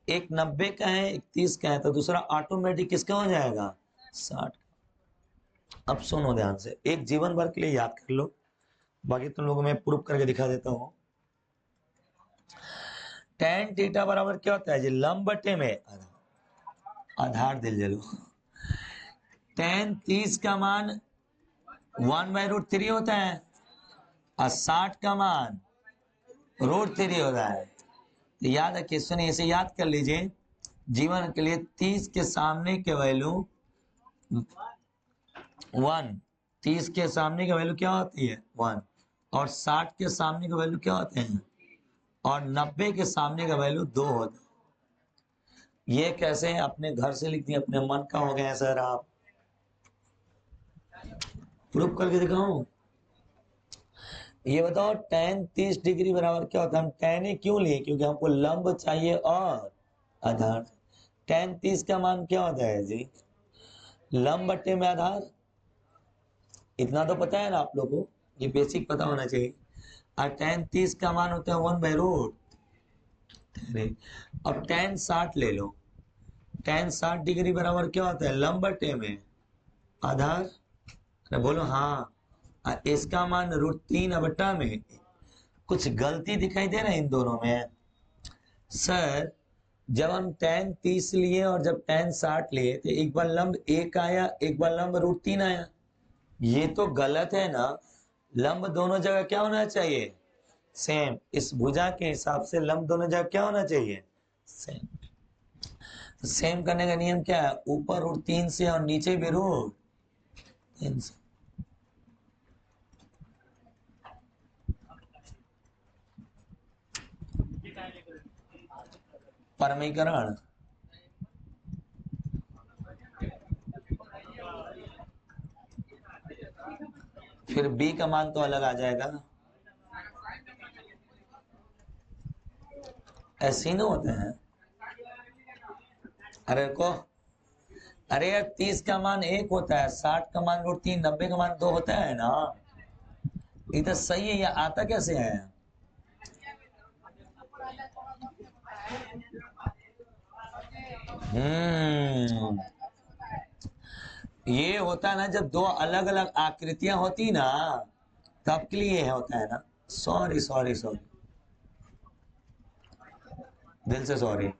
एक 90 का है, एक 30 का है, तो दूसरा ऑटोमेटिक किसका हो जाएगा? 60। अब सुनो ध्यान से, एक जीवन भर के लिए याद कर लो, बाकी तुम लोगों में प्रूफ करके दिखा देता हूं। tan थीटा बराबर क्या होता है जी? लंब बटे में आधार दिल जलो। tan 30 का मान 1/√3 होता है और 60 का मान √3 होता है। तो याद रखिए, सुनिए, इसे याद कर लीजिए जीवन के लिए। 30 के सामने के वैल्यू 1, 30 के सामने का वैल्यू क्या होती है? 1। और 60 के सामने का वैल्यू क्या होते हैं? और 90 के सामने का वैल्यू 2 होता है। ये कैसे अपने घर से लिख दिए, अपने मन का हो गए सर आप? प्रूफ करके दिखाऊं? ये बताओ tan 30 डिग्री बराबर क्या होता है? हम tan ए क्यों लिए? क्योंकि हमको लंब चाहिए और आधार। tan 30 का मान क्या होता है जी? लंब बट्टे में आधार। इतना तो पता है ना आप लोगों को, ये बेसिक पता होना चाहिए। और tan 30 का मान होता है 1/√। अब tan 60 ले लो। tan 60 डिग्री बराबर क्या होता है? लंब बट्टे में आधार। अरे बोलो हाँ। इसका मान √3 में। कुछ गलती दिखाई दे रहा है इन दोनों में? सर जब हम tan 30 लिए और जब tan 60 लिए तो एक बार लंब 1 आया, एक बार लंब √3 आया। ये तो गलत है ना। लंब दोनों जगह क्या होना चाहिए? सेम। इस भुजा के हिसाब से लंब दोनों जगह क्या होना चाहिए? सेम। सेम करने का नियम क्या है? ऊपर √3 से और नीचे भी √3 से। परमीकरण। फिर b का मान तो अलग आ जाएगा। ऐसे ही ना होते हैं। अरे को अरे यार 30 का मान 1 होता है, 60 का मान √3, 90 का मान 2 होता है ना। ये तो सही है, ये आता कैसे है? ये होता है ना जब दो अलग अलग आकृतियां होती ना, तब के लिए होता है ना। सॉरी सॉरी सॉरी, दिल से सॉरी।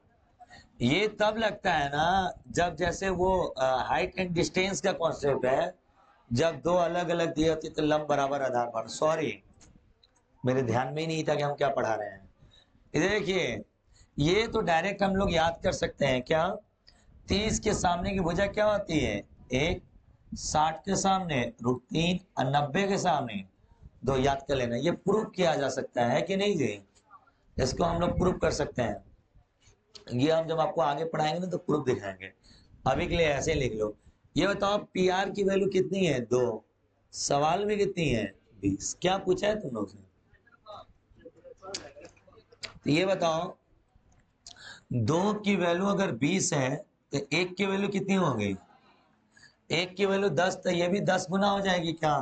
ये तब लगता है ना जब जैसे वो हाइट एंड डिस्टेंस का कॉन्सेप्ट है, जब दो अलग अलग दिए होती तो लंब बराबर आधार पर। सॉरी, मेरे ध्यान में ही नहीं था कि हम क्या पढ़ा रहे हैं। इधर देखिए, ये तो डायरेक्ट हम लोग याद कर सकते हैं क्या? 30 के सामने की भुजा क्या होती है? 1। 60 के सामने √3 और 90 के सामने 2। याद कर लेना। ये प्रूफ किया जा सकता है कि नहीं जी? इसको हम लोग प्रूफ कर सकते हैं। ये हम जब आपको आगे पढ़ाएंगे ना तो प्रूफ दिखाएंगे। अभी के लिए ऐसे लिख लो। ये बताओ PR की वैल्यू कितनी है? 2। सवाल में कितनी है? 20। क्या पूछा है तुम लोग से? तो ये बताओ 2 की वैल्यू अगर 20 है तो 1 की वैल्यू कितनी होगी? 1 की वैल्यू 10, तो ये भी 10 गुना हो जाएगी क्या?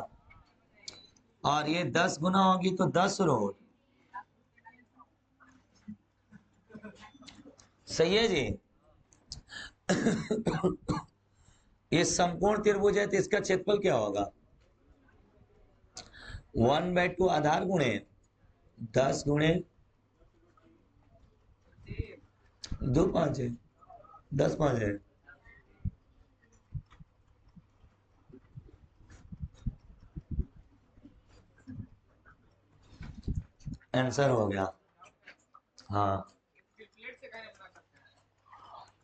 और ये 10 गुना होगी तो 10√। सही है जी? ये समकोण त्रिभुज है तो इसका क्षेत्रफल क्या होगा? 1/2 आधार गुणे 10 गुणे 2 5 है, 10 5 है। आंसर हो गया। हाँ,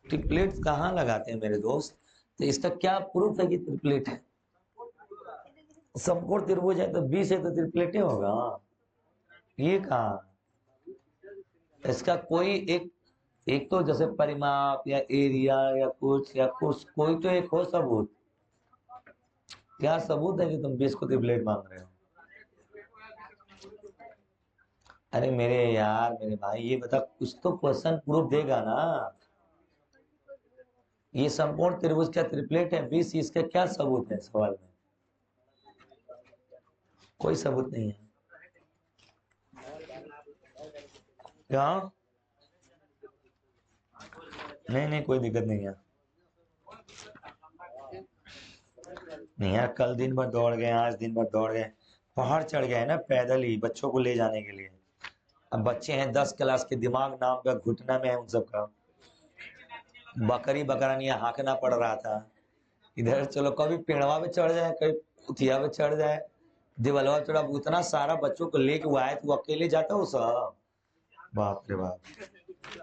ट्रिपलेट कहाँ लगाते हैं मेरे दोस्त? तो इसका क्या प्रूफ है कि ट्रिपलेट है? समकोण त्रिभुज है तो 20 है तो ट्रिपलेट ही होगा। ये कहा? इसका कोई एक एक तो जैसे परिमाप या एरिया या कुछ कोई तो एक हो सबूत। क्या सबूत है कि तुम 20 को ट्रिपलेट मांग रहे हो? अरे मेरे यार, मेरे भाई, ये बता, कुछ तो क्वेश्चन प्रूफ देगा ना। ये समकोण त्रिभुज का ट्रिपलेट है 20, इसका क्या सबूत है सवाल में? कोई सबूत नहीं है। क्या? नहीं नहीं, कोई दिक्कत नहीं है। नहीं यार, कल दिन भर दौड़ गए, आज दिन भर दौड़ गए, पहाड़ चढ़ गए ना पैदल ही बच्चों को ले जाने के लिए। अब बच्चे हैं 10 क्लास के, दिमाग नाम का घुटना में है उन सबका। बकरी बकरानिया हाँकना पड़ रहा था। इधर चलो, कभी पेड़वा पे चढ़ जाए, कभी उथिया पे चढ़ जाए, दिवलवा चढ़ा। उतना सारा बच्चों को लेके वो आए तो वो अकेले जाता वो सब। बाप रे बाप,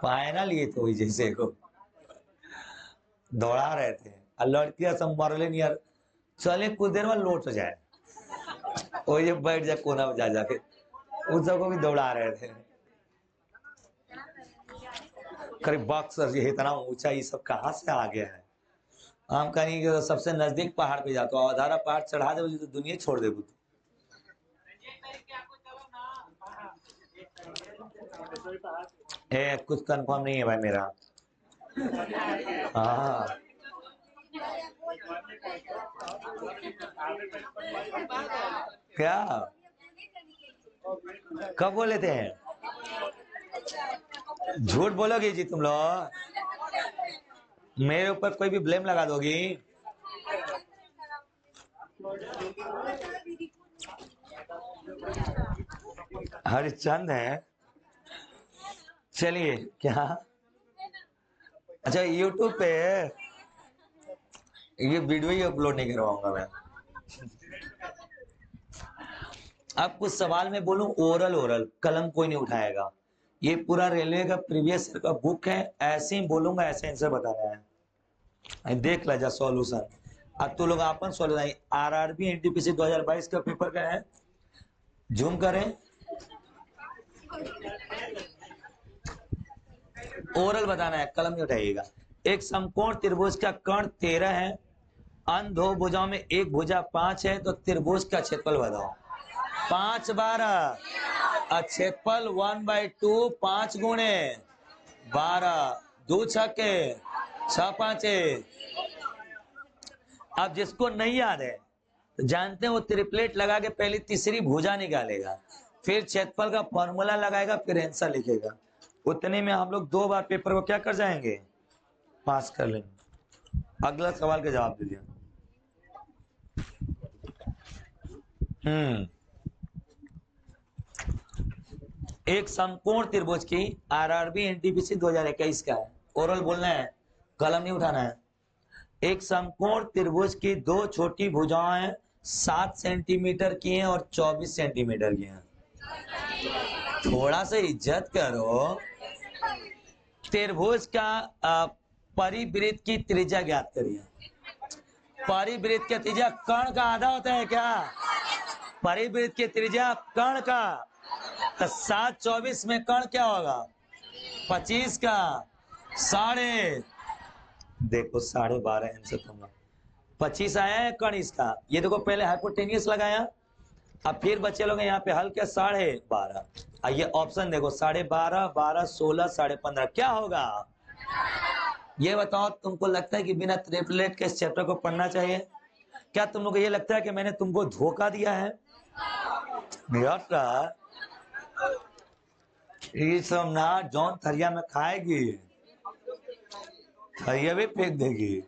पाए ना लिए तो जैसे को दौड़ा रहे थे। और लड़कियां सब मरले नहीं यार, चले कुछ देर में लौट जाए, वो ये बैठ जाए कोना में जा जाके। उन सबको भी दौड़ा रहे थे। करीब बक्सर ये इतना ऊंचा, ये सब कहाँ से आ गया है? हम कहीं कि सबसे नजदीक पहाड़ पे जाता हूँ, अधारा पहाड़ चढ़ा दे बोली तो दुनिया छोड़ दे तू। कुछ कंफर्म नहीं है भाई मेरा। हाँ क्या कब बोले थे? झूठ बोलोगी जी तुम लोग, मेरे ऊपर कोई भी ब्लेम लगा दोगी। हरिश्चंद है, चलिए क्या? अच्छा यूट्यूब पे ये वीडियो ही अपलोड नहीं करवाऊंगा मैं। अब कुछ सवाल में बोलूं ओरल ओरल, कलम कोई नहीं उठाएगा। ये पूरा रेलवे का प्रीवियस का बुक है, ऐसे ही बोलूंगा ऐसे आंसर बताना है। देख ला जा सॉल्यूशन। अब तू लोग अपन सॉल्यूशन, आरआरबी एनटीपीसी 2022 का पेपर का है, जूम करें। ओरल बताना है, कलम नहीं उठाइएगा। एक समकोण त्रिभुज का कर्ण 13 है, अन्य दो भुजाओं में एक भुजा 5 है, तो त्रिभुज का क्षेत्रफल बताओ। 5 12, क्षेत्रफल 1/2, 5 गुणे 12, 2 छक्के 6 5। अब जिसको नहीं याद है तो जानते हैं वो ट्रिपलेट लगा के पहले तीसरी भुजा निकालेगा, फिर क्षेत्रफल का फॉर्मूला लगाएगा, फिर आंसर लिखेगा। उतने में हम लोग 2 बार पेपर को क्या कर जाएंगे, पास कर लेंगे। अगला सवाल का जवाब दीजिए। एक समकोण त्रिभुज की आरआरबी एनटीपीसी 2021 का है, ओरल बोलना है, कलम नहीं उठाना है। एक समकोण त्रिभुज की दो छोटी भुजाएं 7 सेंटीमीटर की हैं और 24 सेंटीमीटर की हैं। थोड़ा सा इज्जत करो। त्रिभुज का परिवृत्त की त्रिज्या ज्ञात करिए। परिवृत्त की त्रिज्या कर्ण का आधा होता है क्या? परिवृत्त की त्रिज्या कर्ण का, तो 7 24 में कर्ण क्या होगा, 25 का साढ़े, देखो 12.5 आंसर दूंगा। 25 आया है कर्ण इसका, ये देखो पहले हाइपोटेनियस लगाया, अब फिर बच्चे लोग यहाँ पे हल किया 12.5। ये ऑप्शन देखो 12.5 12 16 15.5 क्या होगा? ये बताओ, तुमको लगता है कि बिना ट्रिपलेट के इस चैप्टर को पढ़ना चाहिए? क्या तुम लोग को ये लगता है कि मैंने तुमको धोखा दिया है? ये सब ना जॉन थरिया में खाएगी, थरिया भी फेंक देगी।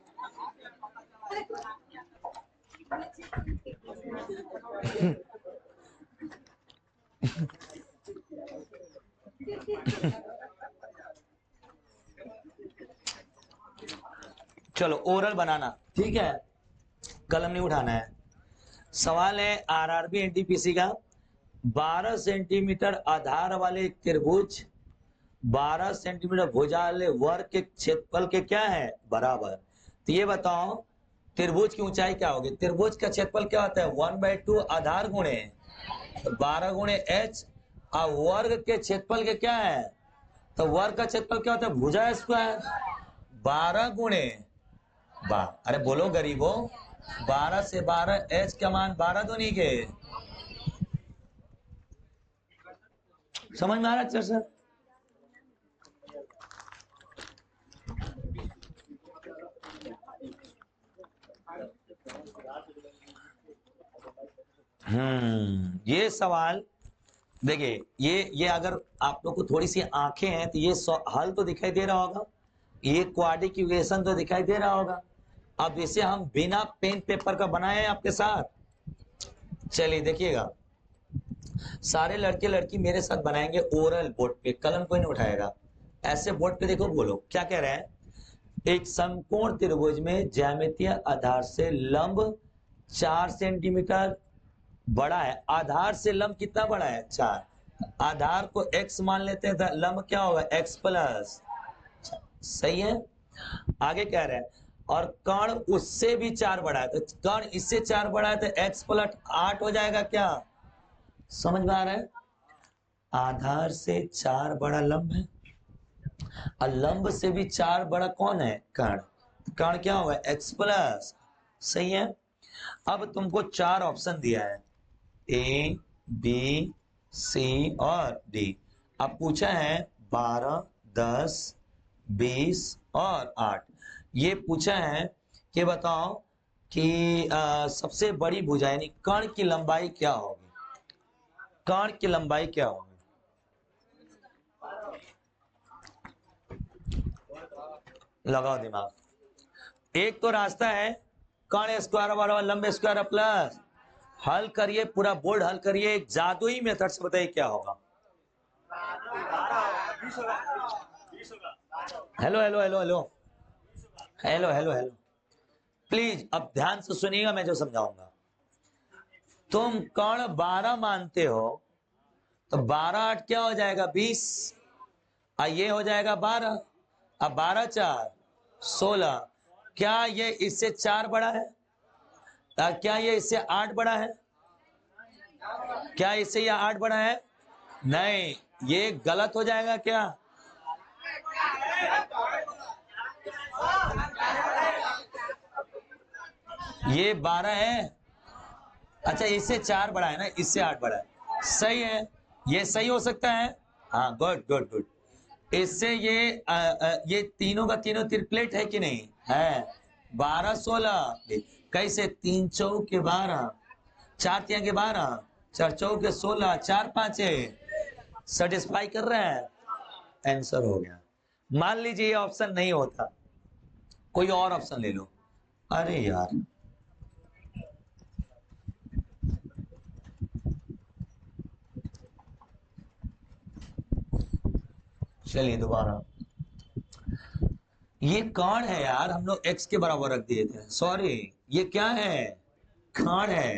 चलो ओरल बनाना, ठीक है, कलम नहीं उठाना है। सवाल है आरआरबी एनटीपीसी का, 12 सेंटीमीटर आधार वाले त्रिभुज 12 सेंटीमीटर भुजा वाले वर्ग के क्षेत्रफल के क्या है, बराबर। तो ये बताओ त्रिभुज की ऊंचाई क्या होगी? त्रिभुज का क्षेत्रफल क्या होता है, 1/2 आधार गुणे 12 गुणे h, और वर्ग के क्षेत्रफल के क्या है, तो वर्ग का क्षेत्रफल क्या होता है, भुजा स्क्वायर 12 गुणे 12। अरे बोलो गरीबों, 12 से 12 h का मान 12 दूनी के, समझ में आ रहा है सर? ये सवाल देखिए, ये अगर आप लोग को थोड़ी सी आंखें हैं तो ये हल तो दिखाई दे रहा होगा, ये क्वाड्रिक इक्वेशन तो दिखाई दे रहा होगा। अब इसे हम बिना पेन पेपर का बनाए आपके साथ, चलिए देखिएगा, सारे लड़के लड़की मेरे साथ बनाएंगे ओरल बोर्ड पे, कलम कोई नहीं उठाएगा। ऐसे बोर्ड पे देखो, बोलो क्या कह रहे हैं। एक समकोण त्रिभुज में ज्यामितीय आधार से लंब 4 सेंटीमीटर बड़ा है, आधार से लंब कितना बड़ा है, 4। आधार को x मान लेते हैं तो लंब क्या होगा, x प्लस, सही है। आगे कह रहे हैं और कर्ण उससे भी 4 बड़ा है, तो कर्ण इससे 4 बड़ा है तो x प्लस 8 हो जाएगा क्या, समझ में आ रहा है? आधार से 4 बड़ा लंब है और लंब से भी 4 बड़ा कौन है, कर्ण। कर्ण क्या होगा, x प्लस, सही है। अब तुमको 4 ऑप्शन दिया है, ए बी सी और डी। अब पूछा है 12, 10, 20 और 8। ये पूछा है कि बताओ कि सबसे बड़ी भुजा यानी कर्ण की लंबाई क्या होगी, कर्ण की लंबाई क्या होगी। लगाओ दिमाग। एक तो रास्ता है कर्ण स्क्वायर बराबर लंबे स्क्वायर प्लस, हल करिए, पूरा बोर्ड हल करिए, एक जादुई मेथड से बताइए क्या होगा। Hello hello hello hello hello hello hello, please अब ध्यान से सुनिएगा मैं जो समझाऊंगा। तुम कर्ण 12 मानते हो तो 12 8 क्या हो जाएगा 20, ये हो जाएगा 12। अब 12 4 16, क्या ये इससे 4 बड़ा है, क्या ये इससे 8 बड़ा है, क्या इससे ये 8 बड़ा है, नहीं, ये गलत हो जाएगा क्या, ये 12 है, अच्छा इससे 4 बड़ा है ना, इससे 8 बड़ा है, सही है, ये सही हो सकता है, हाँ गुड गुड गुड। इससे ये तीनों का तीनों त्रिप्लेट है कि नहीं है, 12 16, कैसे 3 चौके 12, 4 तिया के 12, 4 चौके 16, 4 5 सेटिस्फाई कर रहे हैं, आंसर हो गया। मान लीजिए ये ऑप्शन नहीं होता, कोई और ऑप्शन ले लो, अरे यार चलिए दोबारा, ये कर्ण है यार, हम लोग x के बराबर रख दिए थे, सॉरी ये क्या है, कर्ण है,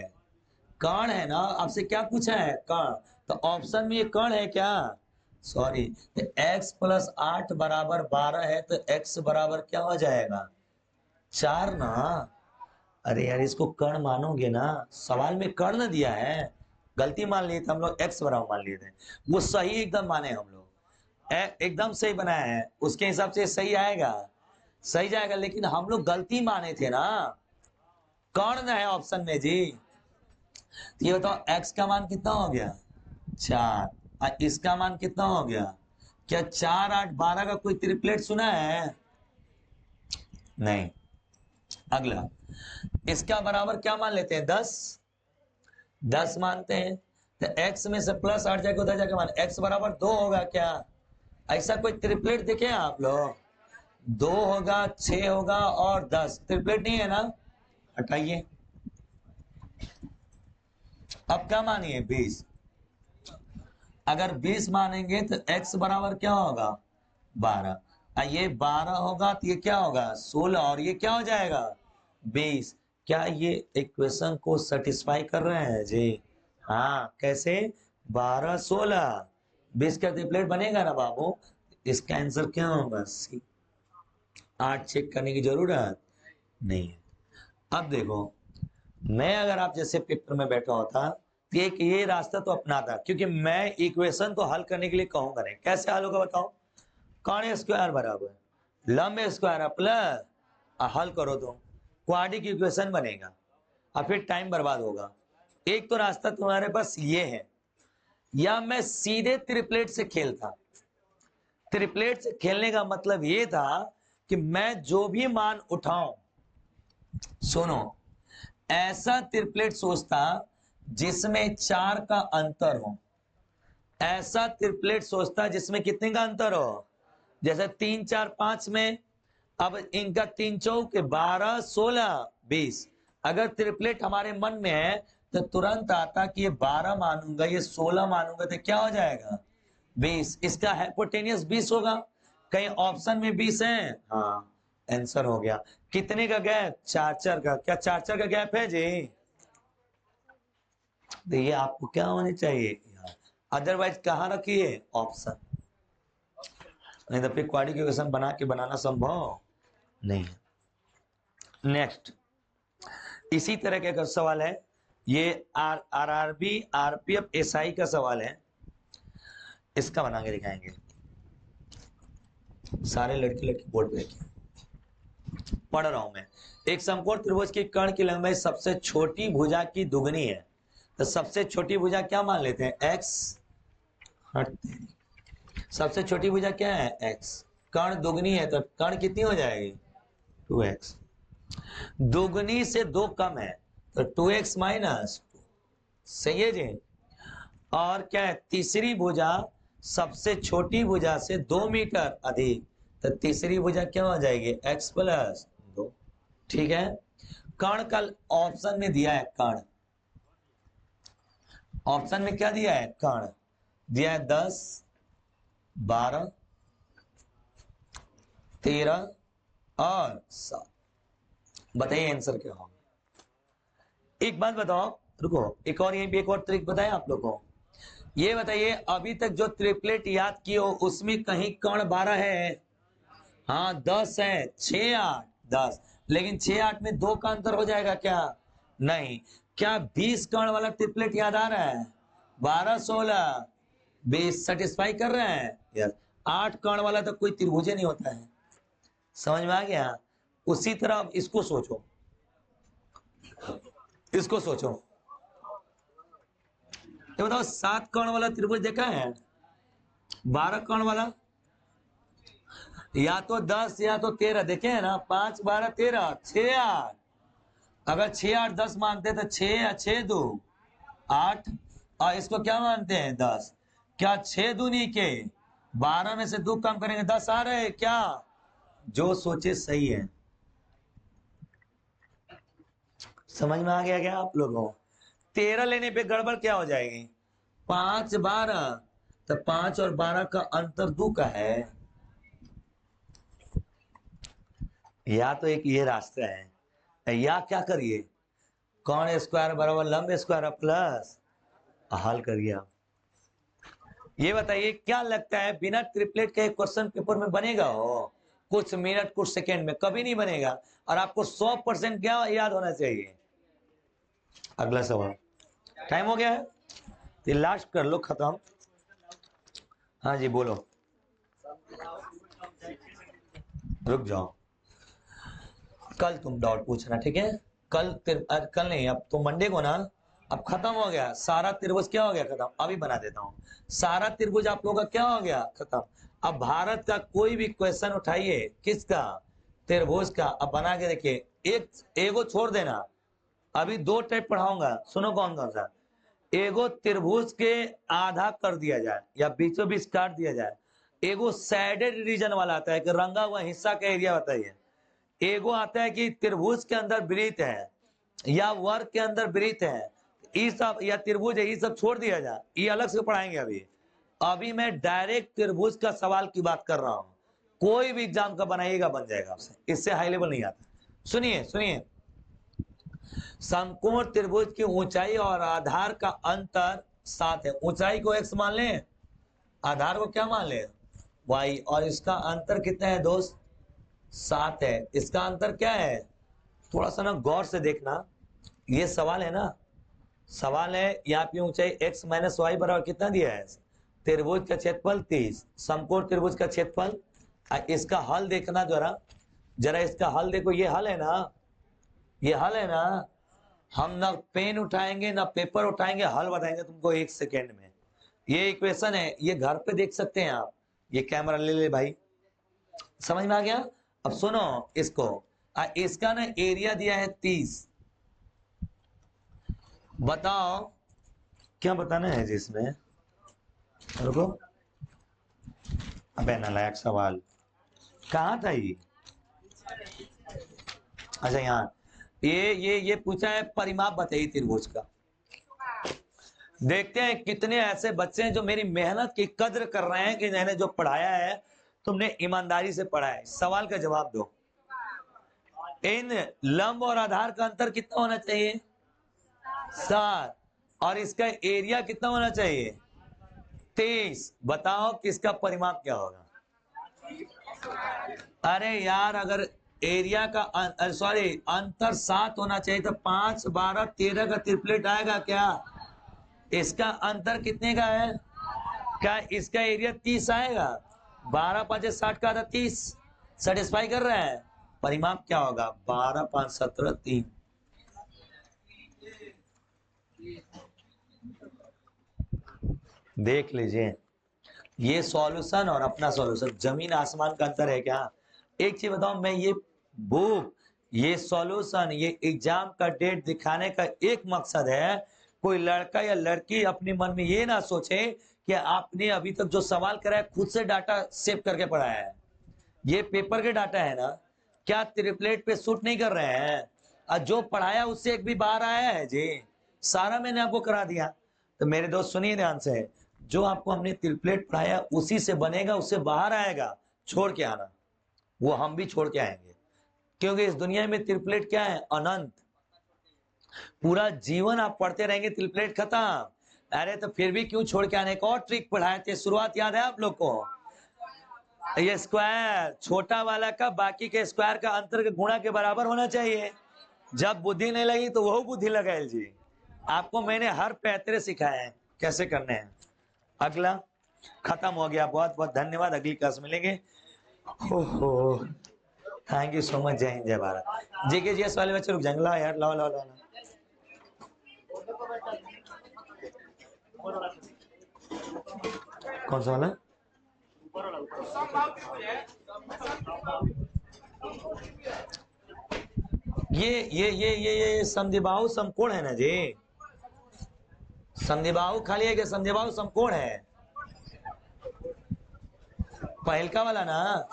कर्ण है ना, आपसे क्या पूछा है कर्ण, तो ऑप्शन में ये कर्ण है क्या, सॉरी, तो x प्लस 8 बराबर 12 है तो x बराबर क्या हो जाएगा 4 ना। अरे यार इसको कर्ण मानोगे ना, सवाल में कर्ण दिया है, गलती मान लिए थे हम लोग, x बराबर मान लिए थे, वो सही एकदम माने हम लोग, एकदम सही बनाया है, उसके हिसाब से सही आएगा, सही जाएगा, लेकिन हम लोग गलती माने थे ना, कर्ण है ऑप्शन में जी। तो ये बताओ x का मान कितना हो गया 4, और इसका मान कितना हो गया, क्या 4 8 12 का कोई त्रिप्लेट सुना है, नहीं। अगला, इसका बराबर क्या मान लेते हैं 10, 10 मानते हैं, तो x में से प्लस 8 जाके उधर जाके मान, x बराबर 2 होगा क्या, ऐसा कोई त्रिप्लेट देखे आप लोग, 2 होगा 6 होगा और 10, त्रिप्लेट नहीं है ना, हटाइए। अब क्या मानिए 20, अगर 20 मानेंगे तो x बराबर क्या होगा 12, ये 12 होगा तो ये क्या होगा 16, और ये क्या हो जाएगा 20। क्या ये इक्वेशन को सेटिस्फाई कर रहे हैं जी, हाँ कैसे, 12 16 20 का ट्रिपलेट बनेगा ना बाबू, इसका आंसर क्या होगा सी। 8 चेक करने की जरूरत नहीं है। अब देखो, मैं अगर आप जैसे पेपर में बैठा होता तो एक ये रास्ता तो अपनाता, क्योंकि मैं इक्वेशन तो हल करने के लिए कहूंगा नहीं, कैसे हल होगा बताओ, कर्ण स्क्वायर बराबर लंबे स्क्वायर प्लस, हल करो तो क्वाड्रिक इक्वेशन बनेगा, और फिर टाइम बर्बाद होगा। एक तो रास्ता तुम्हारे पास ये है, या मैं सीधे त्रिप्लेट से खेलता, त्रिप्लेट से खेलने का मतलब ये था कि मैं जो भी मान उठाऊं, सुनो, ऐसा त्रिप्लेट सोचता जिसमें 4 का अंतर हो, ऐसा त्रिप्लेट सोचता जिसमें कितने का अंतर हो, जैसे 3 4 5 में, अब इनका 3 चौक 12 16 20, अगर त्रिप्लेट हमारे मन में है तो तुरंत आता कि ये 12 मानूंगा ये 16 मानूंगा तो क्या हो जाएगा 20, इसका हाइपोटेनियस 20 होगा, कहीं ऑप्शन में 20 है, हाँ आंसर हो गया। कितने का गैप 4 4 का, क्या 4 4 का गैप है जी, देखिए आपको क्या होनी चाहिए, अदरवाइज कहां रखिए ऑप्शन, नहीं तो फिर क्वाड्रिक इक्वेशन बना के बनाना संभव नहीं है। नेक्स्ट, इसी तरह का एक सवाल है, ये आरआरबी आरपीएफ एसआई का सवाल है, इसका बना के दिखाएंगे, सारे लड़के लड़की बोर्ड पे। पढ़ रहा हूं मैं। एक समकोण त्रिभुज की कर्ण की लंबाई सबसे छोटी भुजा की दुगनी है, तो सबसे छोटी भुजा क्या मान लेते हैं, एक्स। सबसे छोटी भुजा क्या है, एक्स। कर्ण दुगनी है तो कर्ण कितनी हो जाएगी, 2x। दुगनी से 2 कम है तो 2x माइनस, सही है जी। और क्या है, तीसरी भुजा सबसे छोटी भुजा से 2 मीटर अधिक, तो तीसरी भुजा क्या हो जाएगी, x प्लस 2। ठीक है। कर्ण का ऑप्शन में दिया है, कर्ण ऑप्शन में क्या दिया है, कर्ण दिया है 10, 12, 13 और 7। बताइए आंसर क्या होगा। एक बात बताओ, रुको, एक और यहीं पे एक और ट्रिक बताएं आप लोगों को। ये बताइए, अभी तक जो ट्रिपलेट याद किए हो उसमें कहीं कर्ण 12 है, हाँ 10 है, 6 8 10, लेकिन 6 8 में 2 का अंतर हो जाएगा क्या, नहीं। क्या 20 कर्ण वाला ट्रिपलेट याद आ रहा है, 12 16 20 सेटिस्फाई कर रहे हैं, यस। 8 कर्ण वाला तो कोई त्रिभुज नहीं होता है, समझ में आ गया। उसी तरह अब इसको सोचो, इसको सोचो, ये बताओ 7 कर्ण वाला त्रिभुज देखा है, 12 कर्ण वाला, या तो 10 या तो 13 देखे है ना, 5 12 13 6 8। अगर 6 8 10 मानते तो 6 या 6 2 8, और इसको क्या मानते हैं 10। क्या 6 दूनी के 12 में से 2 कम करेंगे 10 आ रहे हैं क्या, जो सोचे सही है। समझ में आ गया क्या आप लोगों को। 13 लेने पे गड़बड़ क्या हो जाएगी, 5 12, तो 5 और 12 का अंतर 2 का है, या तो एक ये रास्ता है, या क्या करिए, कौन स्क्वायर बराबर लंब स्क्वायर प्लस, हल करिए आप। ये बताइए क्या लगता है, बिना ट्रिपलेट के क्वेश्चन पेपर में बनेगा हो, कुछ मिनट कुछ सेकंड में, कभी नहीं बनेगा। और आपको 100% क्या याद होना चाहिए। अगला सवाल, टाइम हो गया है, तो लास्ट कर लो, खत्म। हाँ जी बोलो, रुक जाओ, कल तुम डाउट पूछना, ठीक है। कल नहीं, अब तो मंडे को ना, अब खत्म हो गया सारा त्रिभुज, क्या हो गया खत्म। अभी बना देता हूं, सारा त्रिभुज आप लोगों का क्या हो गया खत्म। अब भारत का कोई भी क्वेश्चन उठाइए, किसका, त्रिभुज का, अब बना के देखिए। एगो छोड़ देना, अभी 2 टाइप पढ़ाऊंगा, सुनो कौन कौन सा। एगो त्रिभुज के आधा कर दिया जाए या बीचों बीच काट दिया जाए। एगो सैडेड रीजन वाला आता है कि रंगा हुआ हिस्सा का एरिया बताइए। एगो आता है कि त्रिभुज के अंदर वृत्त है या वर्ग के अंदर वृत्त है, ये सब, या त्रिभुज है, ये सब छोड़ दिया जाए, ये अलग से पढ़ाएंगे। अभी मैं डायरेक्ट त्रिभुज का सवाल की बात कर रहा हूं। कोई भी एग्जाम का बनाइएगा बन जाएगा आपसे, इससे हाई लेवल नहीं आता। सुनिए सुनिए, समकोण त्रिभुज की ऊंचाई और आधार का अंतर 7 है। ऊंचाई को x मान लें, आधार को क्या मान लें, y, और इसका अंतर कितना है दोस्त, 7 है। इसका अंतर क्या है, थोड़ा सा ना गौर से देखना, ये सवाल है ना, सवाल है यहाँ पे ऊंचाई x माइनस वाई बराबर कितना दिया है, त्रिभुज का क्षेत्रफल 30, समकोण त्रिभुज का क्षेत्रफल। इसका हल देखना जरा इसका हल देखो, ये हल है ना, ये हल है ना। हम ना पेन उठाएंगे ना पेपर उठाएंगे, हल बताएंगे तुमको 1 सेकेंड में। ये इक्वेशन है, ये घर पे देख सकते हैं आप। ये कैमरा ले ले भाई, समझ में आ गया। अब सुनो इसको, इसका ना एरिया दिया है 30। बताओ क्या बताना है जी इसमें, रुको, अबे नालायक सवाल कहाँ था ये, अच्छा यहाँ, ये पूछा है परिमाप बताइए त्रिभुज का। देखते हैं कितने ऐसे बच्चे हैं जो मेरी मेहनत की कद्र कर रहे हैं कि मैंने जो पढ़ाया है तुमने ईमानदारी से पढ़ा है। सवाल का जवाब दो। इन लंब और आधार का अंतर कितना होना चाहिए, 7, और इसका एरिया कितना होना चाहिए, 23। बताओ किसका परिमाप क्या होगा। अरे यार, अगर एरिया का सॉरी अंतर 7 होना चाहिए तो 5 12 13 का ट्रिपलेट आएगा क्या। इसका अंतर कितने का है, क्या इसका एरिया 30 आएगा, 12 5 60 का था 30, सेटिस्फाई कर रहा है। परिमाप क्या होगा? 12 5 17 3। देख लीजिए, ये सॉल्यूशन और अपना सॉल्यूशन जमीन आसमान का अंतर है क्या? एक चीज बताओ, मैं ये बुक, ये सॉल्यूशन, ये एग्जाम का डेट दिखाने का एक मकसद है, कोई लड़का या लड़की अपने मन में ये ना सोचे कि आपने अभी तक जो सवाल करा है खुद से डाटा सेव करके पढ़ाया है। ये पेपर के डाटा है ना, क्या ट्रिपलेट पे शूट नहीं कर रहे हैं? और जो पढ़ाया उससे एक भी बाहर आया है जी? सारा मैंने आपको करा दिया। तो मेरे दोस्त सुनिए ध्यान से, जो आपको हमने ट्रिपलेट पढ़ाया उसी से बनेगा, उससे बाहर आएगा। छोड़ के आना, वो हम भी छोड़ के आएंगे, क्योंकि इस दुनिया में ट्रिपलेट क्या है? अनंत। पूरा जीवन आप पढ़ते रहेंगे, ट्रिपलेट खत्म। अरे तो फिर भी क्यों छोड़ के आने? एक और ट्रिक पढ़ाए थे, शुरुआत याद है आप लोग को? ये स्क्वायर, छोटा वाला का बाकी के स्क्वायर का अंतर के गुणा के बराबर होना चाहिए। जब बुद्धि नहीं लगी तो वो बुद्धि लगाए जी। आपको मैंने हर पैतरे सिखाए हैं कैसे करने हैं। अगला खत्म हो गया, बहुत बहुत धन्यवाद, अगली क्लास मिलेंगे। ओहो, थैंक यू सो मच, जय हिंद जय भारत। जीके जीएस वाले बच्चे रुक जंगला यार, लाओ लाओ लाओ। कौन सा वाला? ये संधिबाहु समकोण है ना जी? संधिबाहु खाली है कि संधिबाहु समकोण है? पहलका वाला ना,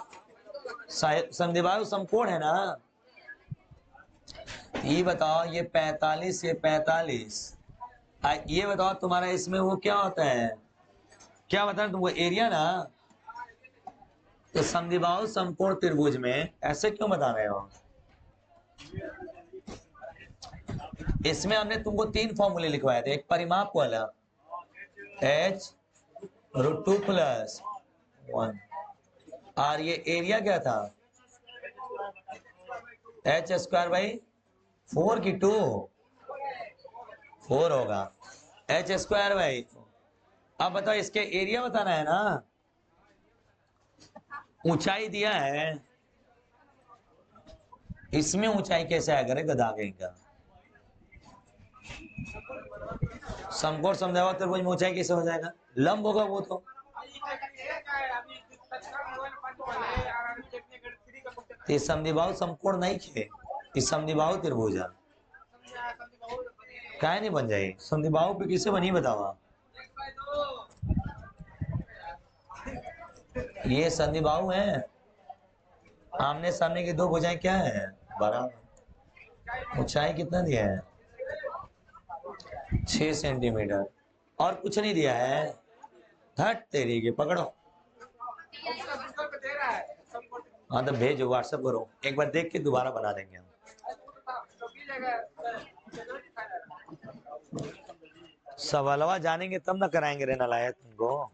संधिबाहु समकोण है ना? ये बताओ, ये 45, ये 45, ये बताओ तुम्हारा इसमें वो क्या होता है? क्या बता रहे तुमको? एरिया ना? तो समद्विबाहु समकोण त्रिभुज में ऐसे क्यों बता रहे हो? इसमें हमने तुमको 3 फॉर्मूले लिखवाए थे। एक परिमाप वाला h√2 + 1, और ये एरिया क्या था? h²/4 की 2 4 होगा, h²/। अब बताओ, इसके एरिया बताना है ना? ऊंचाई दिया है, इसमें ऊंचाई कैसे आया करे गधा कहेगा? समकोण समद्विबाहु त्रिभुज में ऊंचाई कैसे हो जाएगा? लंब होगा वो तो। ये समद्विबाहु समकोण नहीं खे, ये समद्विबाहु त्रिभुज है। काहे नहीं बन जाए? समद्विबाहु पे किसे बनी बताओ? ये संधिबाहु है, आमने सामने की 2 भुजाएं क्या है? बराबर। ऊंचाई कितना दिया है? 6 सेंटीमीटर, और कुछ नहीं दिया है। हट तेरी के, पकड़ो। हाँ तो भेजो, व्हाट्सएप करो, एक बार देख के दोबारा बना देंगे हम। सवालवा जानेंगे तब ना कराएंगे रे नालायक तुमको।